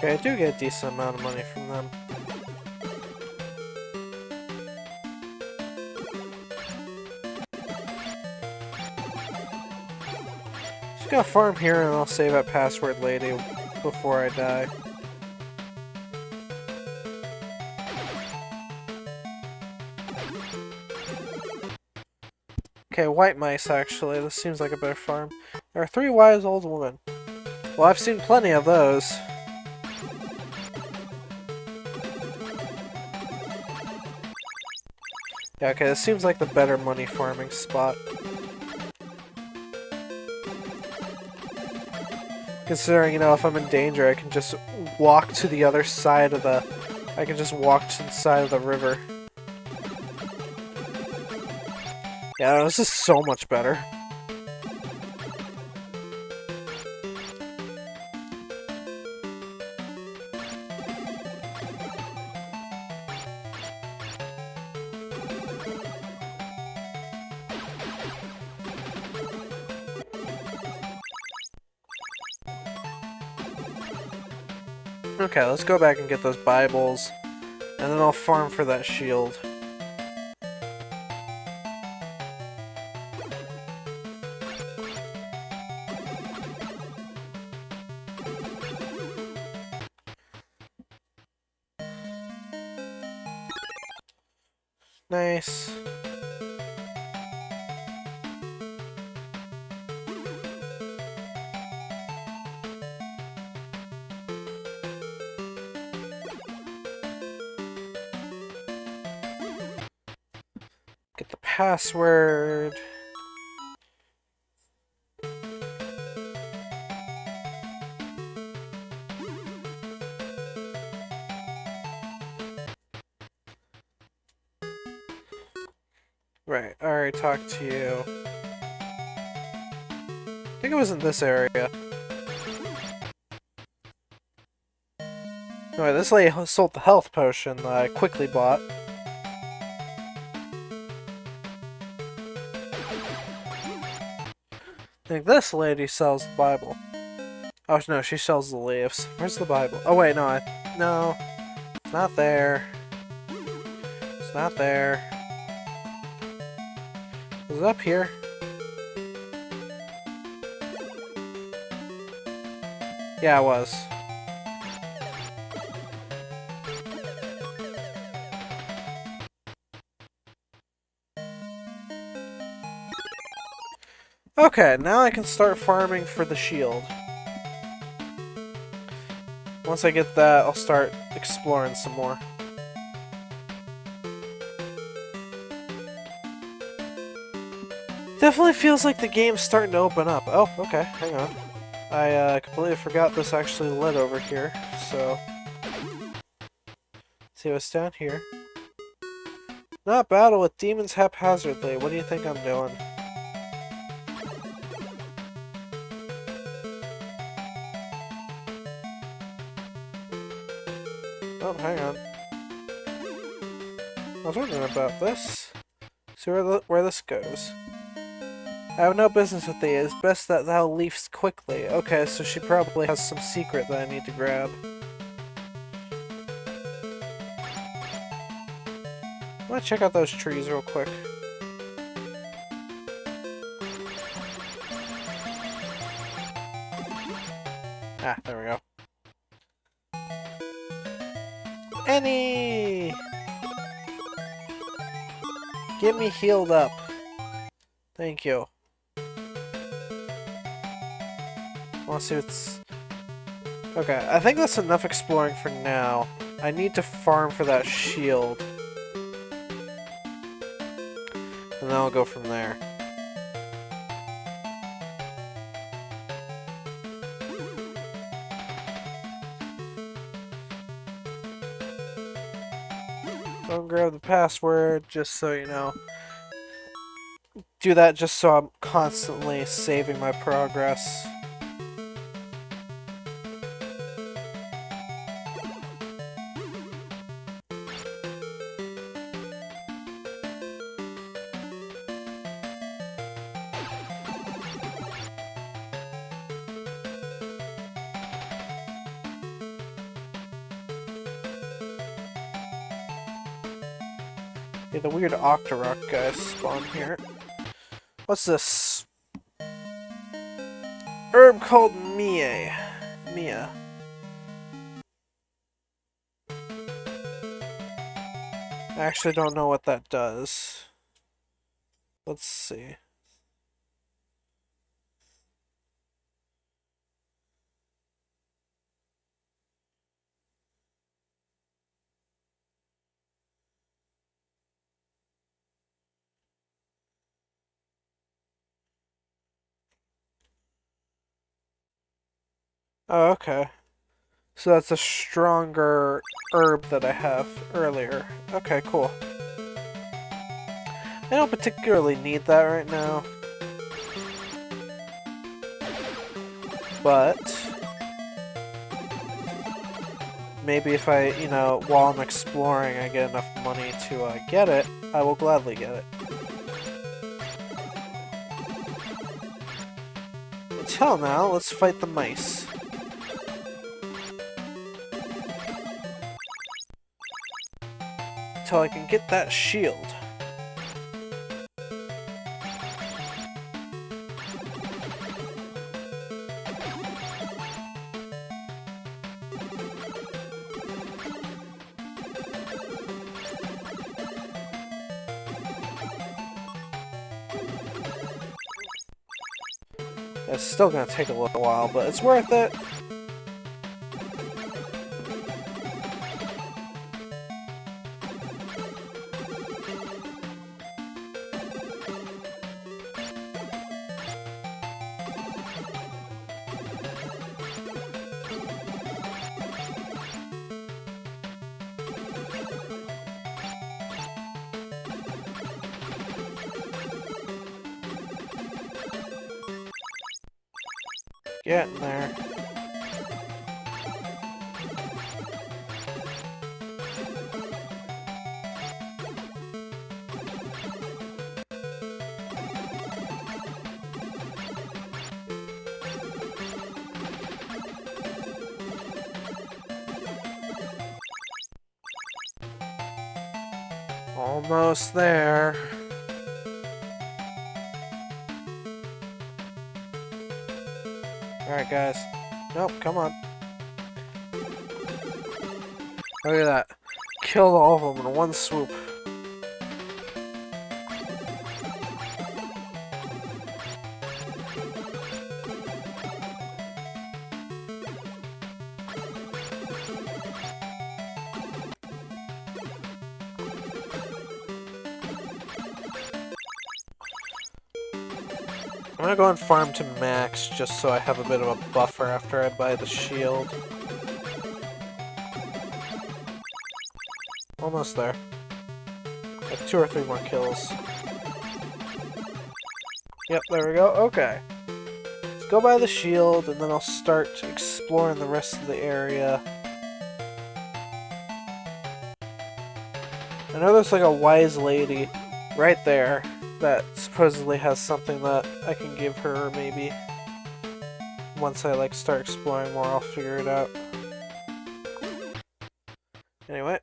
Okay, I do get a decent amount of money from them. Just gonna farm here and I'll save that password lady before I die. Okay, white mice actually. This seems like a better farm. There are 3 wise old women. Well, I've seen plenty of those. Yeah, okay, this seems like the better money farming spot. Considering, you know, if I'm in danger, I can just walk to the other side of the... I can just walk to the side of the river. Yeah, this is so much better. Okay, let's go back and get those Bibles, and then I'll farm for that shield. Nice. password. Right, I already talked to you. I think it was in this area. Anyway, this lady sold the health potion that I quickly bought. I think this lady sells the Bible. Oh no, she sells the leaves. Where's the Bible? Oh wait, no, no, it's not there. It's not there. Is it up here? Yeah, it was. Okay, now I can start farming for the shield. Once I get that, I'll start exploring some more. Definitely feels like the game's starting to open up. Oh, okay, hang on. I completely forgot this actually lit over here, so... see what's down here. Not battle with demons haphazardly. What do you think I'm doing? Oh, hang on. I was wondering about this. See where this goes. I have no business with thee. It is best that thou leavest quickly. Okay, so she probably has some secret that I need to grab. I want to check out those trees real quick. Ah, there we go. Annie! Get me healed up. Thank you. I want to see what's... okay, I think that's enough exploring for now. I need to farm for that shield. And then I'll go from there. Don't grab the password, just so you know. Do that just so I'm constantly saving my progress. Yeah, the weird Octorok guys spawn here. What's this? Herb called Mia. I actually don't know what that does. Let's see. Oh, okay. So that's a stronger herb that I have earlier. Okay, cool. I don't particularly need that right now. But... maybe if I, you know, while I'm exploring I get enough money to get it, I will gladly get it. Until now, let's fight the mice. Until I can get that shield. It's still gonna take a little while, but it's worth it. Getting there. Almost there. Alright, guys. Nope, come on. Look at that. Killed all of them in one swoop. I'm gonna go and farm to max just so I have a bit of a buffer after I buy the shield. Almost there. Like 2 or 3 more kills. Yep, there we go. Okay. Let's go buy the shield and then I'll start exploring the rest of the area. I know there's like a wise lady right there that supposedly has something that I can give her, maybe. Once I like start exploring more, I'll figure it out. Anyway.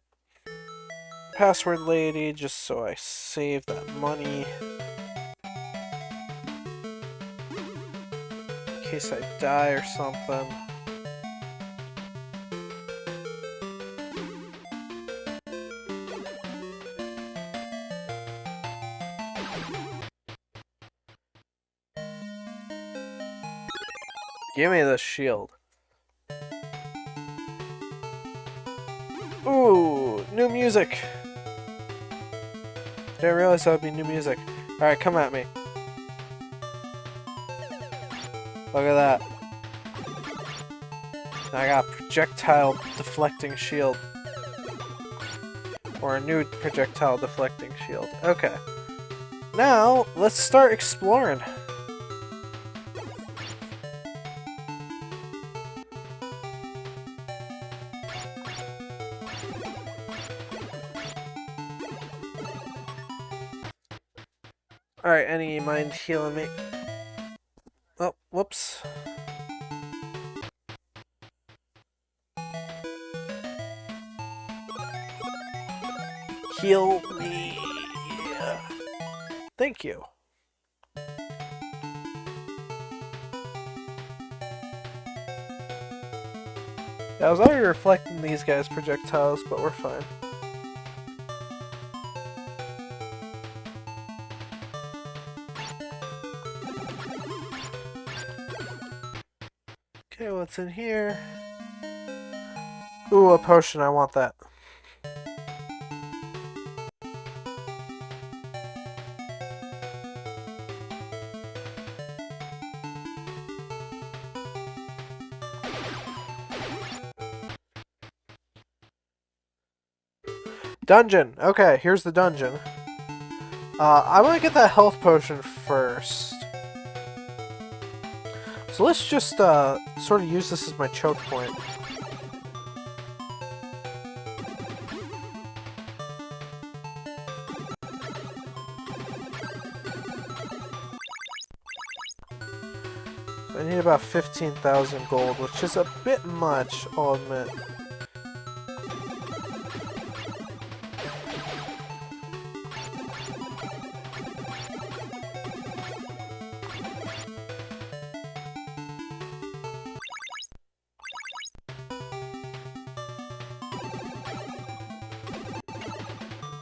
Password lady, just so I save that money. In case I die or something. Give me the shield. Ooh, new music. Didn't realize that would be new music. Alright, come at me. Look at that. I got a projectile deflecting shield. Or a new projectile deflecting shield. Okay. Now, let's start exploring. Alright, any mind healing me? Oh, whoops. Heal me. Thank you. Yeah, I was already reflecting these guys' projectiles, but we're fine. Okay, what's in here? Ooh, a potion, I want that. Dungeon! Okay, here's the dungeon. I want to get that health potion first. So let's just sort of use this as my choke point. I need about 15,000 gold, which is a bit much, I'll admit.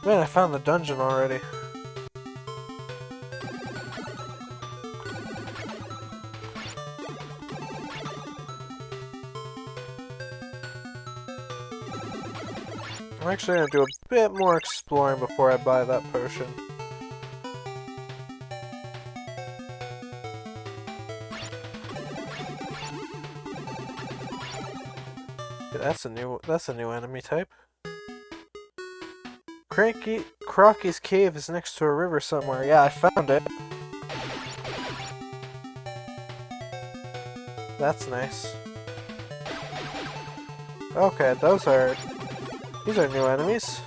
Man, I found the dungeon already. I'm actually going to do a bit more exploring before I buy that potion. Yeah, that's a new enemy type. Crocky's cave is next to a river somewhere. Yeah, I found it. That's nice. Okay, these are new enemies.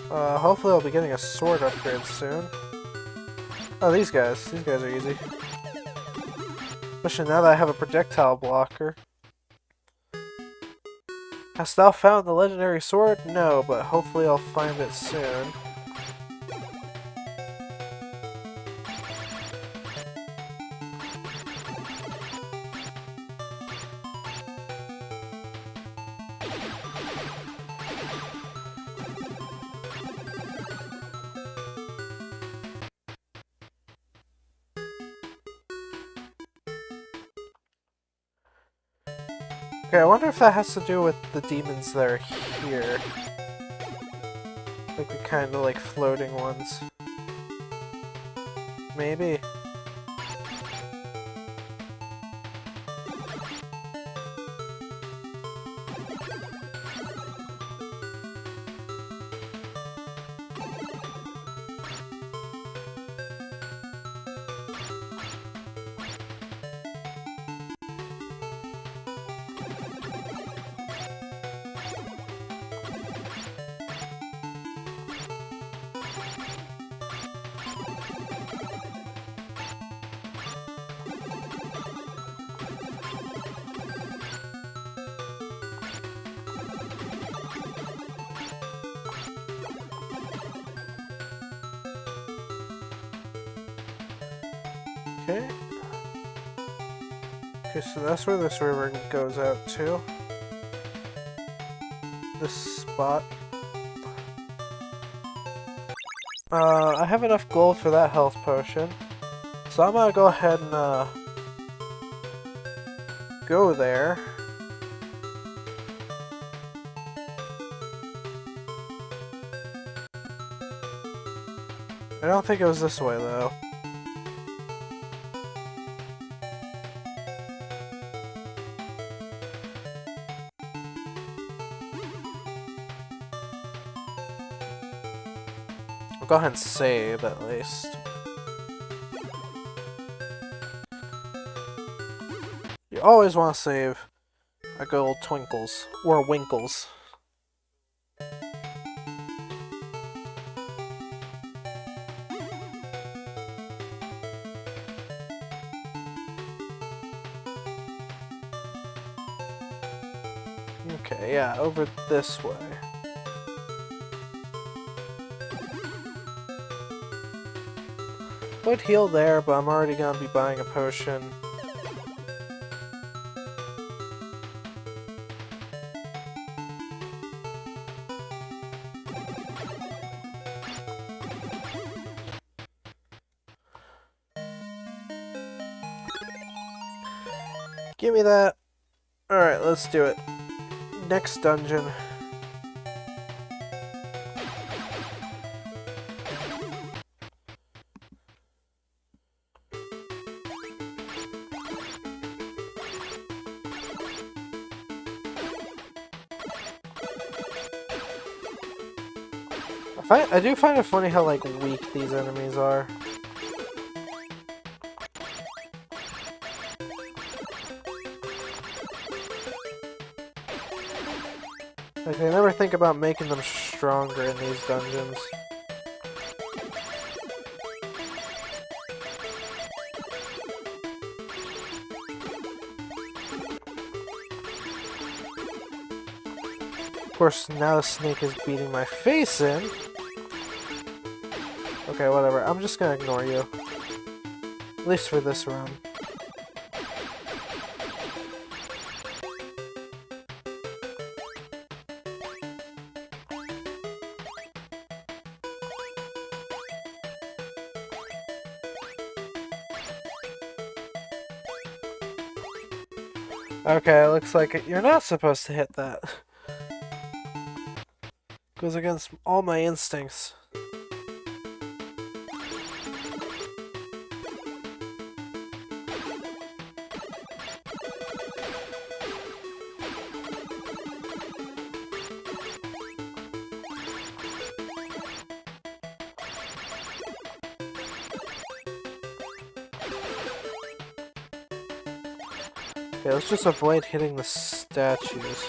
Hopefully I'll be getting a sword upgrade soon. Oh, these guys are easy. Especially now that I have a projectile blocker. Hast thou found the legendary sword? No, but hopefully I'll find it soon. Okay, I wonder if that has to do with the demons that are here. Like the kind of like floating ones. Maybe. Okay. Okay, so that's where this river goes out to. This spot. I have enough gold for that health potion. So I'm gonna go ahead and, go there. I don't think it was this way, though. I'll go ahead and save, at least. You always want to save a good old Twinkles, or Winkles. Okay, yeah, over this way. Would heal there, but I'm already gonna be buying a potion. Give me that. Alright, let's do it. Next dungeon. I do find it funny how, like, weak these enemies are. Like, I never think about making them stronger in these dungeons. Of course, now the snake is beating my face in. Okay, whatever. I'm just gonna ignore you. At least for this run. Okay, looks like you're not supposed to hit that. Goes against all my instincts. Okay, let's just avoid hitting the statues.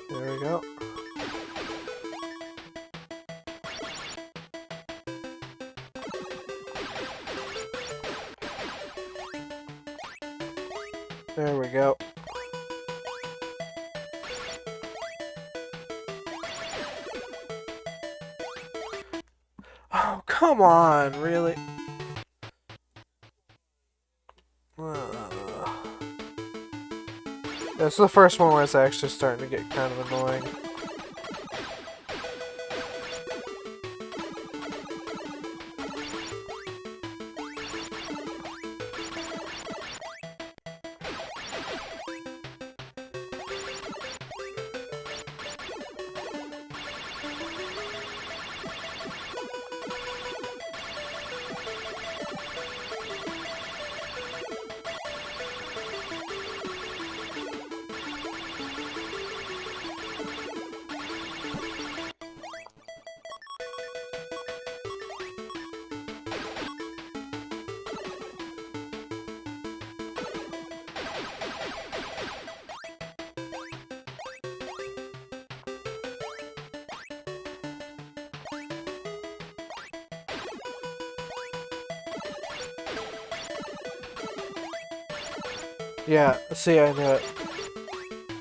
There we go. There we go. Oh, come on, really? This is the first one where it's actually starting to get kind of annoying. Yeah, see, I knew it.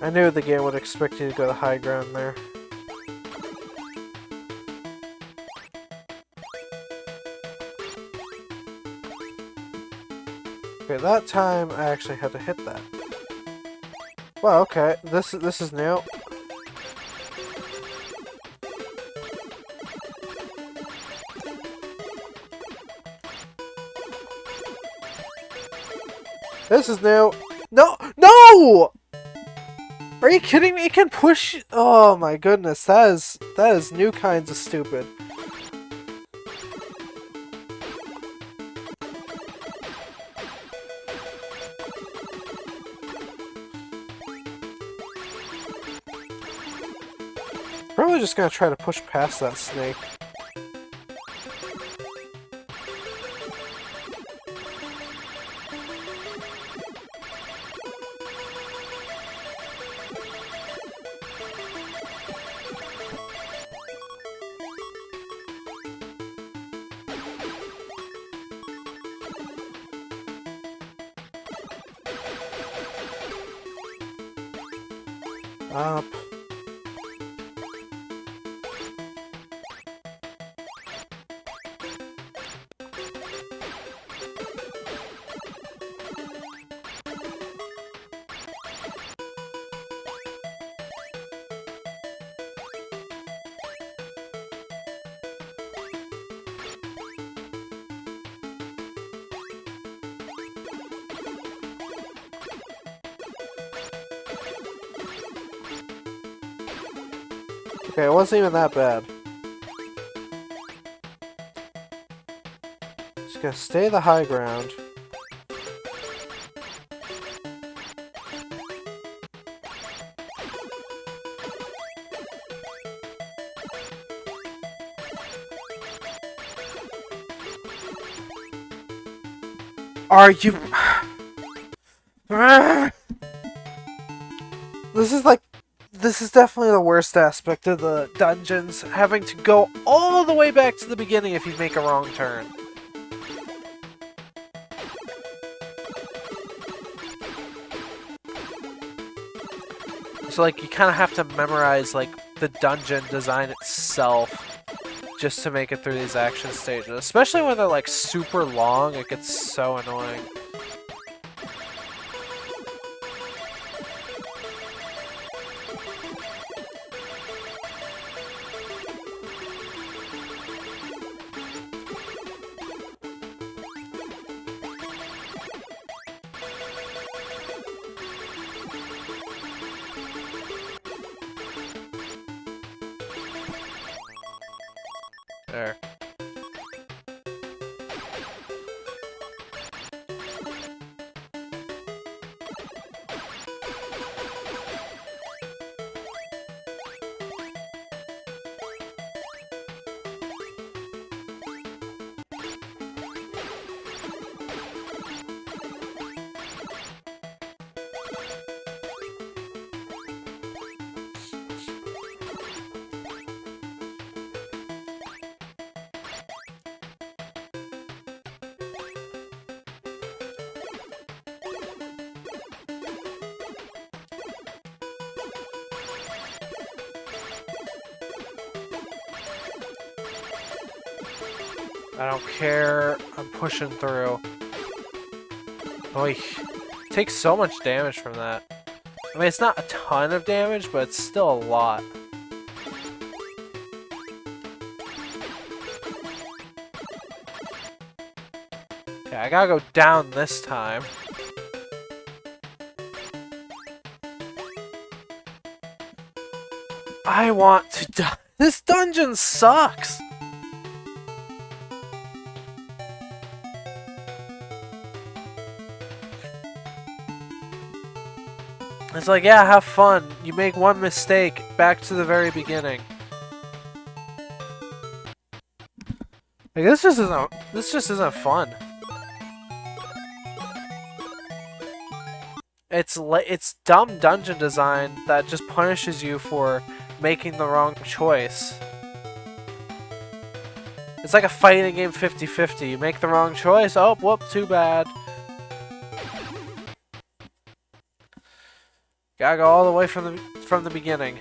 I knew the game would expect you to go to high ground there. Okay, that time I actually had to hit that. Well, okay, this is new. This is new. No! No! Are you kidding me? It can push. Oh my goodness, that is new kinds of stupid. Probably just gonna try to push past that snake. Up. Okay, it wasn't even that bad. Just gotta stay the high ground. Are you... This is definitely the worst aspect of the dungeons, having to go all the way back to the beginning if you make a wrong turn. So like you kind of have to memorize like the dungeon design itself just to make it through these action stages, especially when they're like super long. It gets so annoying. There. I don't care. I'm pushing through. Oy. Takes so much damage from that. I mean, it's not a ton of damage, but it's still a lot. Okay, I gotta go down this time. I want to die. This dungeon sucks! It's like, yeah, have fun. You make one mistake, back to the very beginning. Like, this just isn't fun. It's dumb dungeon design that just punishes you for making the wrong choice. It's like a fighting game 50-50. You make the wrong choice, oh, whoop, too bad. Gotta go all the way from the beginning.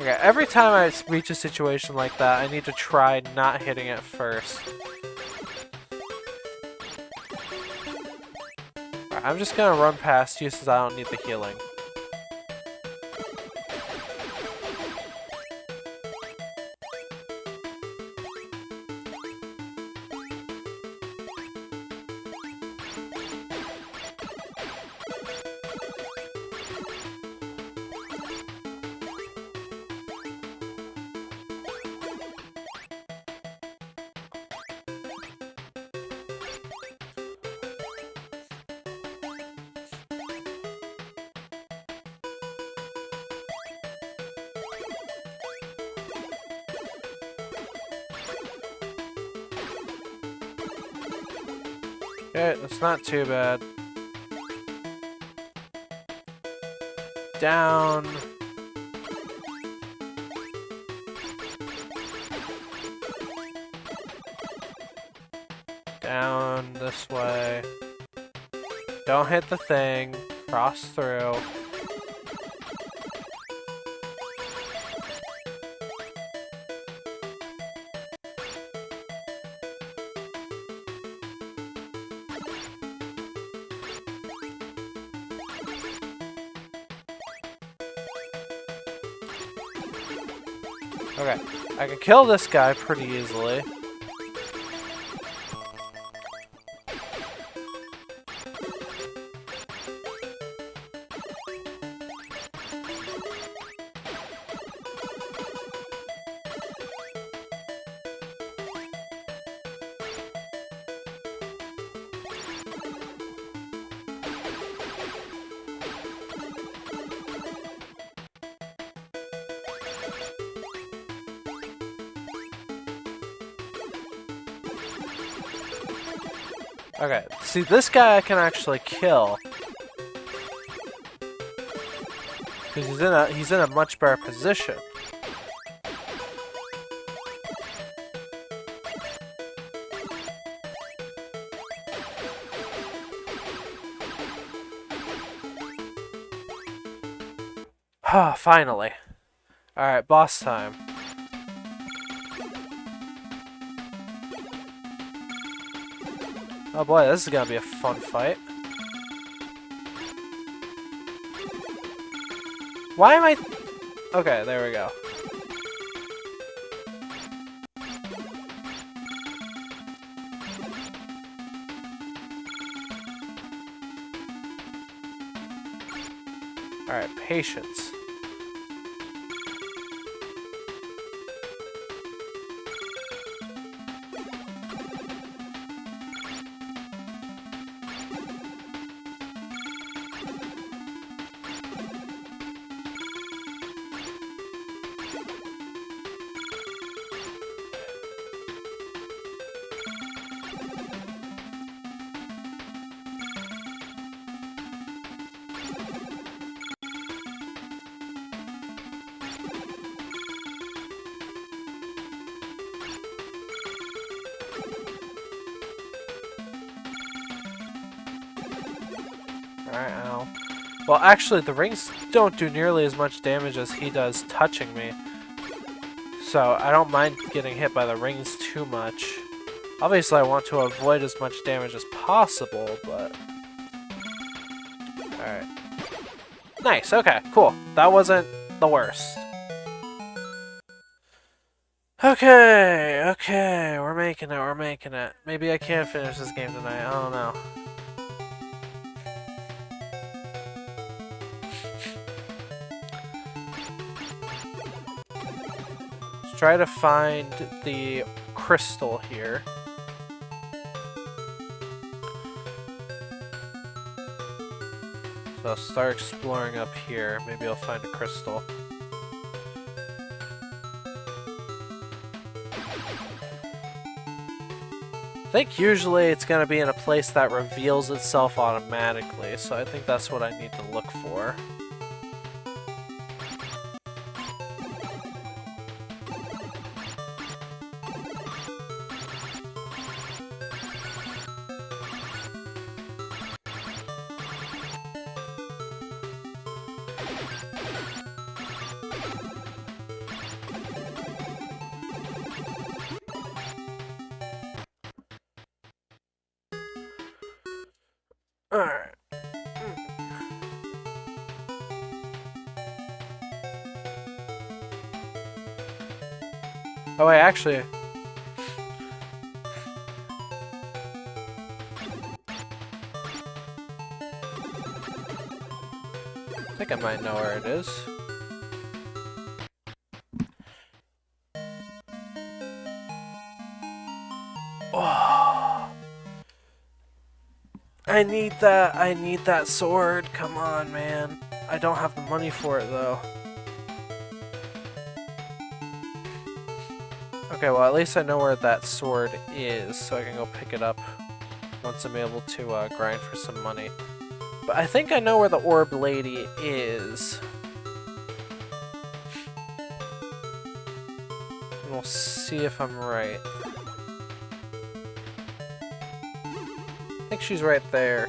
Okay, every time I reach a situation like that, I need to try not hitting it first. Right, I'm just gonna run past you since I don't need the healing. Okay, that's not too bad. Down. Down this way. Don't hit the thing. Cross through. Okay, I can kill this guy pretty easily. Okay, see, this guy I can actually kill. Because he's in a much better position. Ah, finally. Alright, boss time. Oh boy, this is gonna be a fun fight. Why am I... Okay, there we go. Alright, patience. Alright, ow. Well, actually, the rings don't do nearly as much damage as he does touching me. So, I don't mind getting hit by the rings too much. Obviously, I want to avoid as much damage as possible, but... Alright. Nice, okay, cool. That wasn't the worst. Okay, we're making it. Maybe I can finish this game tonight, I don't know. Let's try to find the crystal here. So I'll start exploring up here. Maybe I'll find a crystal. I think usually it's going to be in a place that reveals itself automatically, so I think that's what I need to look for. Alright. Oh wait, actually... I think I might know where it is. Oh. I need that sword. Come on, man. I don't have the money for it, though. Okay, well, at least I know where that sword is, so I can go pick it up once I'm able to grind for some money. But I think I know where the orb lady is. And we'll see if I'm right. I think she's right there.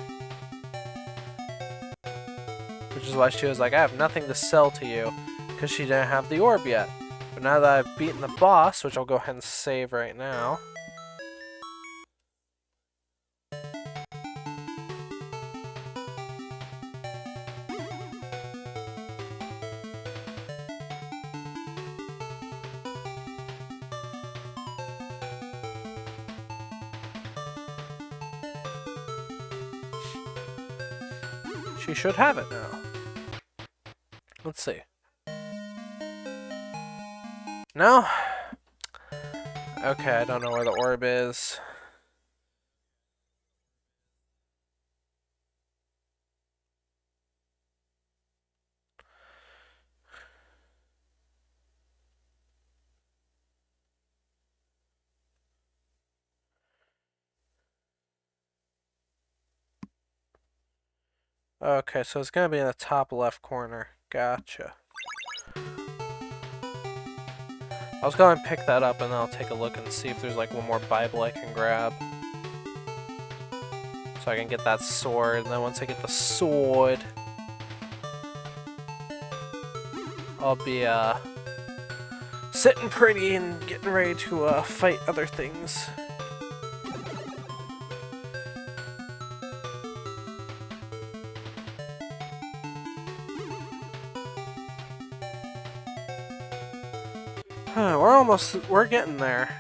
Which is why she was like, I have nothing to sell to you, because she didn't have the orb yet. But now that I've beaten the boss, which I'll go ahead and save right now. She should have it now. Let's see. No? Okay, I don't know where the orb is. Okay, so it's gonna be in the top left corner. Gotcha. I'll go and pick that up and then I'll take a look and see if there's like one more Bible I can grab. So I can get that sword, and then once I get the sword, I'll be sitting pretty and getting ready to fight other things. We're getting there.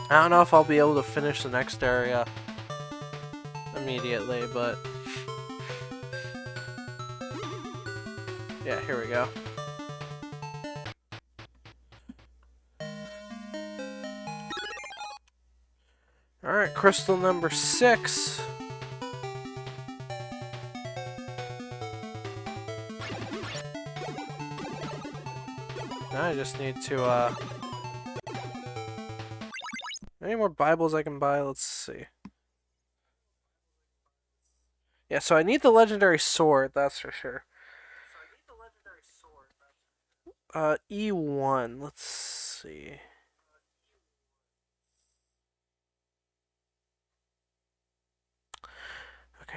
I don't know if I'll be able to finish the next area immediately, but yeah, here we go. Alright, crystal number 6. Now I just need to, any more Bibles I can buy? Let's see. Yeah, so I need the legendary sword, that's for sure. E1, let's see.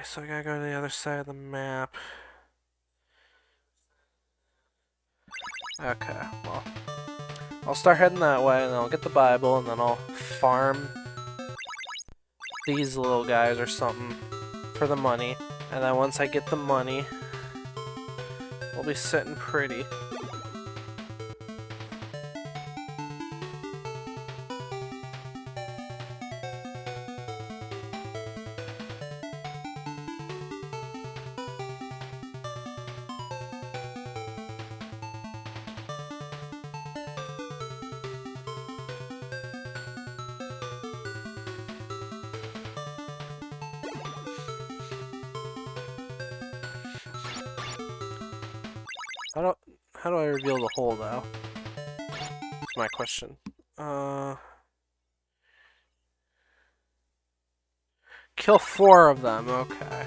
Okay, so I gotta go to the other side of the map. Okay, well, I'll start heading that way, and then I'll get the Bible, and then I'll farm these little guys or something for the money. And then once I get the money, we'll be sitting pretty. How do I reveal the hole, though? That's my question. Kill 4 of them, okay.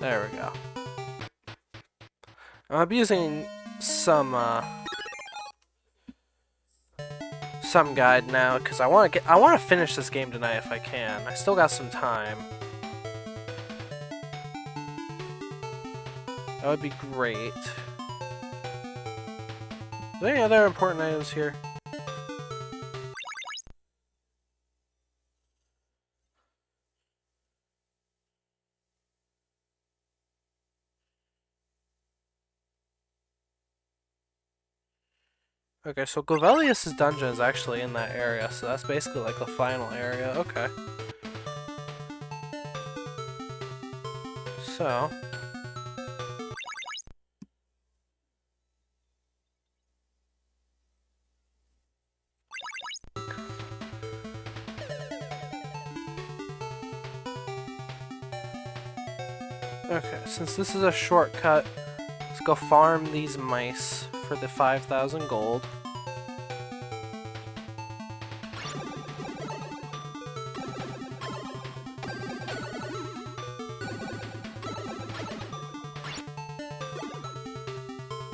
There we go. I'm abusing some guide now because I want to finish this game tonight if I can. I still got some time. That would be great. Are there any other important items here? Okay, so Golvellius' dungeon is actually in that area, so that's basically like the final area. Okay. So... okay, since this is a shortcut, let's go farm these mice for the 5,000 gold.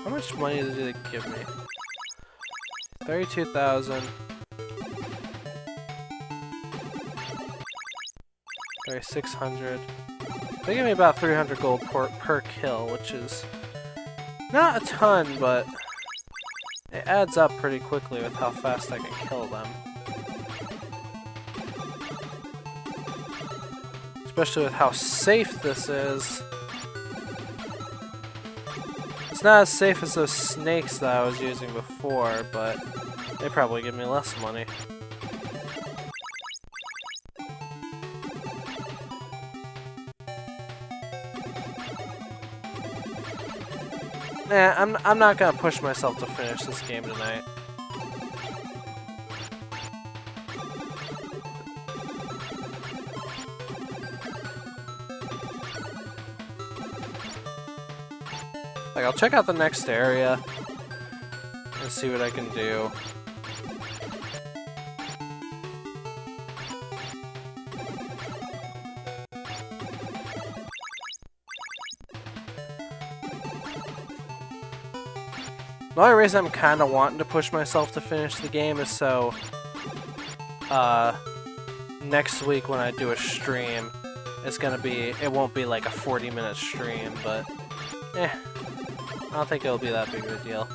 How much money did it give me? 32,000. 3,600. They give me about 300 gold per kill, which is not a ton, but it adds up pretty quickly with how fast I can kill them. Especially with how safe this is. It's not as safe as those snakes that I was using before, but they probably give me less money. Nah, I'm not gonna push myself to finish this game tonight. Like, I'll check out the next area and see what I can do. The only reason I'm kind of wanting to push myself to finish the game is so next week when I do a stream, it won't be like a 40-minute stream, but I don't think it'll be that big of a deal.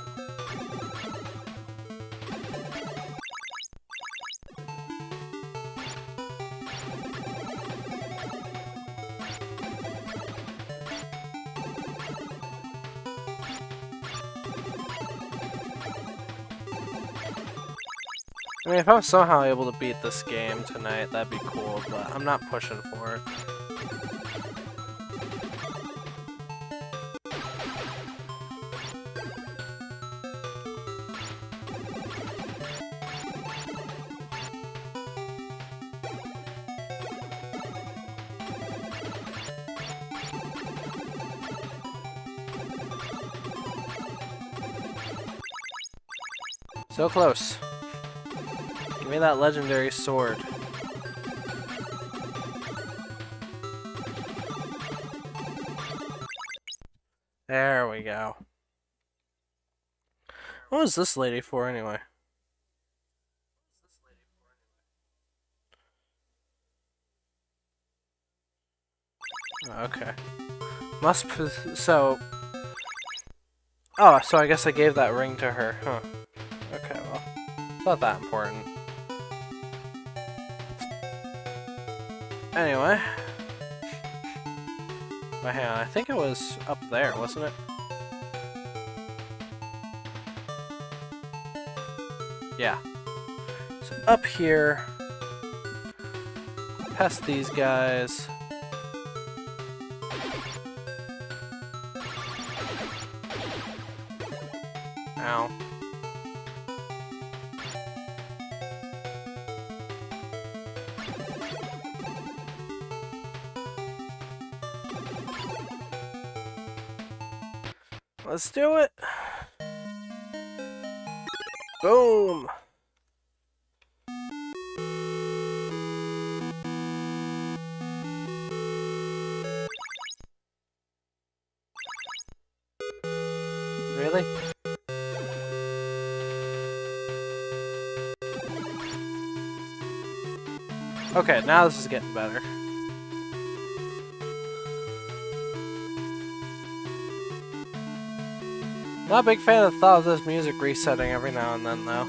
I mean, if I'm somehow able to beat this game tonight, that'd be cool, but I'm not pushing for it. So close. Give me that legendary sword. There we go. What was this lady for anyway? Okay. So... Oh, so I guess I gave that ring to her, huh? Okay, well, not that important. Anyway. But hang on, I think it was up there, wasn't it? Yeah. So up here, past these guys. Ow. Let's do it. Boom. Really? Okay, now this is getting better. Not a big fan of the thought of this music resetting every now and then, though.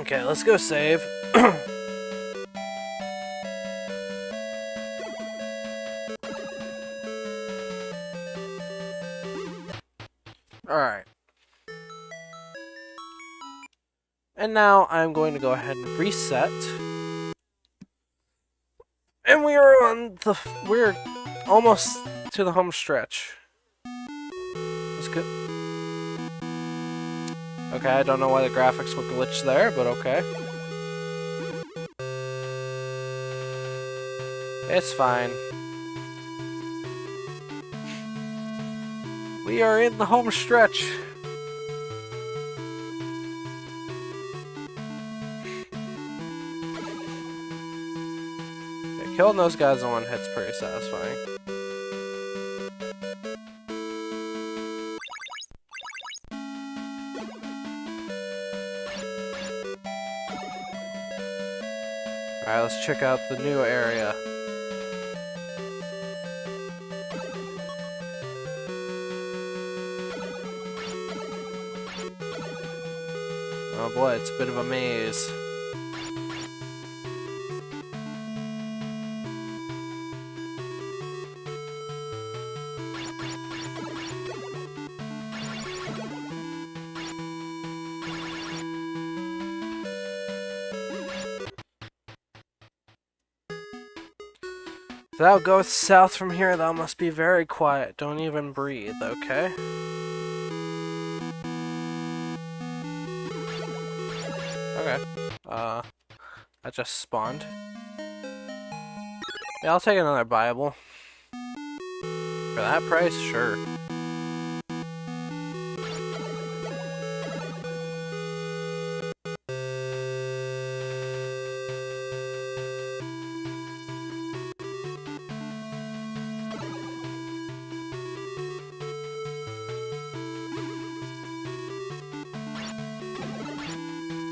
Okay, let's go save. Alright. And now I'm going to go ahead and reset. And we're almost to the home stretch. Let's go. Okay, I don't know why the graphics were glitched there, but okay. It's fine. We are in the home stretch. Yeah, killing those guys in one hit's pretty satisfying. Alright, let's check out the new area. Oh boy, it's a bit of a maze. If thou goest south from here, thou must be very quiet. Don't even breathe, okay? Okay. I just spawned. Yeah, I'll take another Bible. For that price, sure.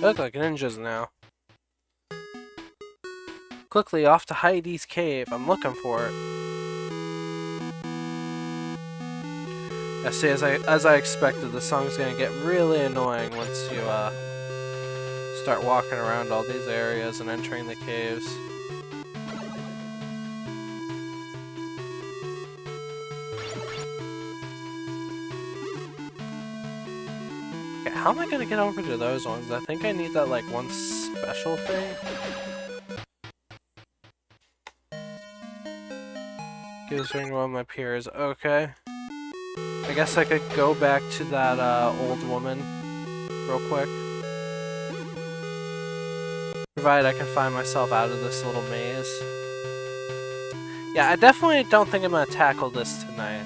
They look like ninjas now. Quickly off to Heidi's cave. I'm looking for it. Yeah, see, as I expected, the song's gonna get really annoying once you start walking around all these areas and entering the caves. Okay, how am I gonna get over to those ones? I think I need that like one special thing. Gives ring to one of my peers. Okay. I guess I could go back to that old woman real quick. Provided I can find myself out of this little maze. Yeah, I definitely don't think I'm gonna tackle this tonight.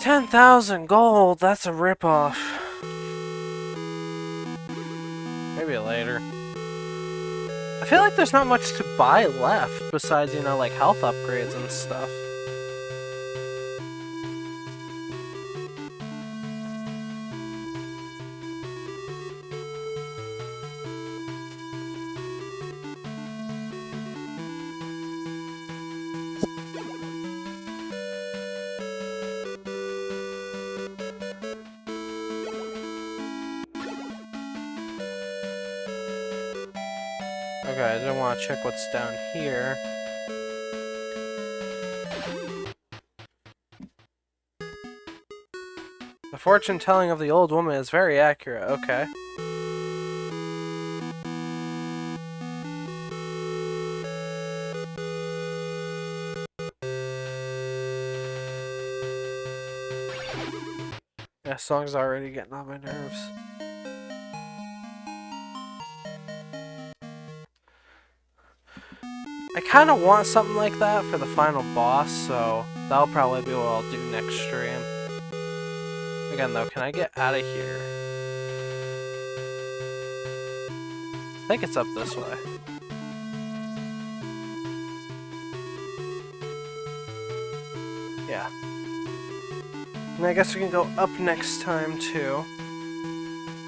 10,000 gold, that's a ripoff. Maybe later. I feel like there's not much to buy left besides, you know, like health upgrades and stuff. Okay, I didn't want to check what's down here. The fortune telling of the old woman is very accurate, okay. Yeah, song's already getting on my nerves. I kind of want something like that for the final boss, so that'll probably be what I'll do next stream. Again, though, can I get out of here? I think it's up this way. Yeah. And I guess we can go up next time, too.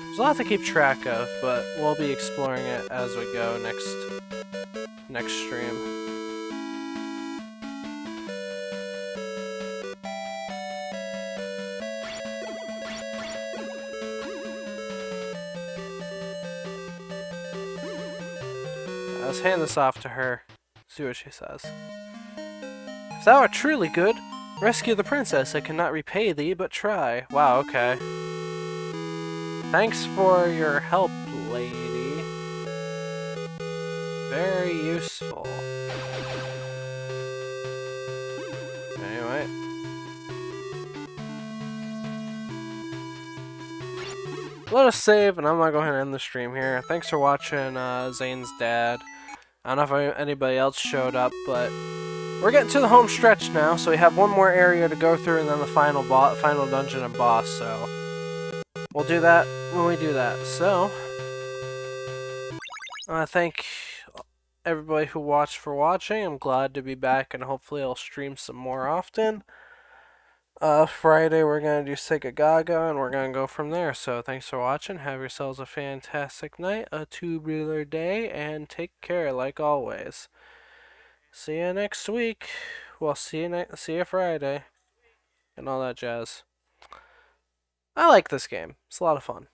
There's a lot to keep track of, but we'll be exploring it as we go next stream. Let's hand this off to her. See what she says. If thou art truly good, rescue the princess. I cannot repay thee, but try. Wow, okay. Thanks for your help, lady. Very useful. Anyway. Let us save, and I'm gonna go ahead and end the stream here. Thanks for watching, Zane's dad. I don't know if anybody else showed up, but we're getting to the home stretch now, so we have one more area to go through, and then the final dungeon and boss, so we'll do that when we do that. So, thank everybody who watched for watching. I'm glad to be back, and hopefully I'll stream some more often. Friday we're going to do Sega Gaga, and we're going to go from there. So thanks for watching. Have yourselves a fantastic night, a tubular day, and take care like always. See you next week. Well, see you Friday, and all that jazz. I like this game. It's a lot of fun.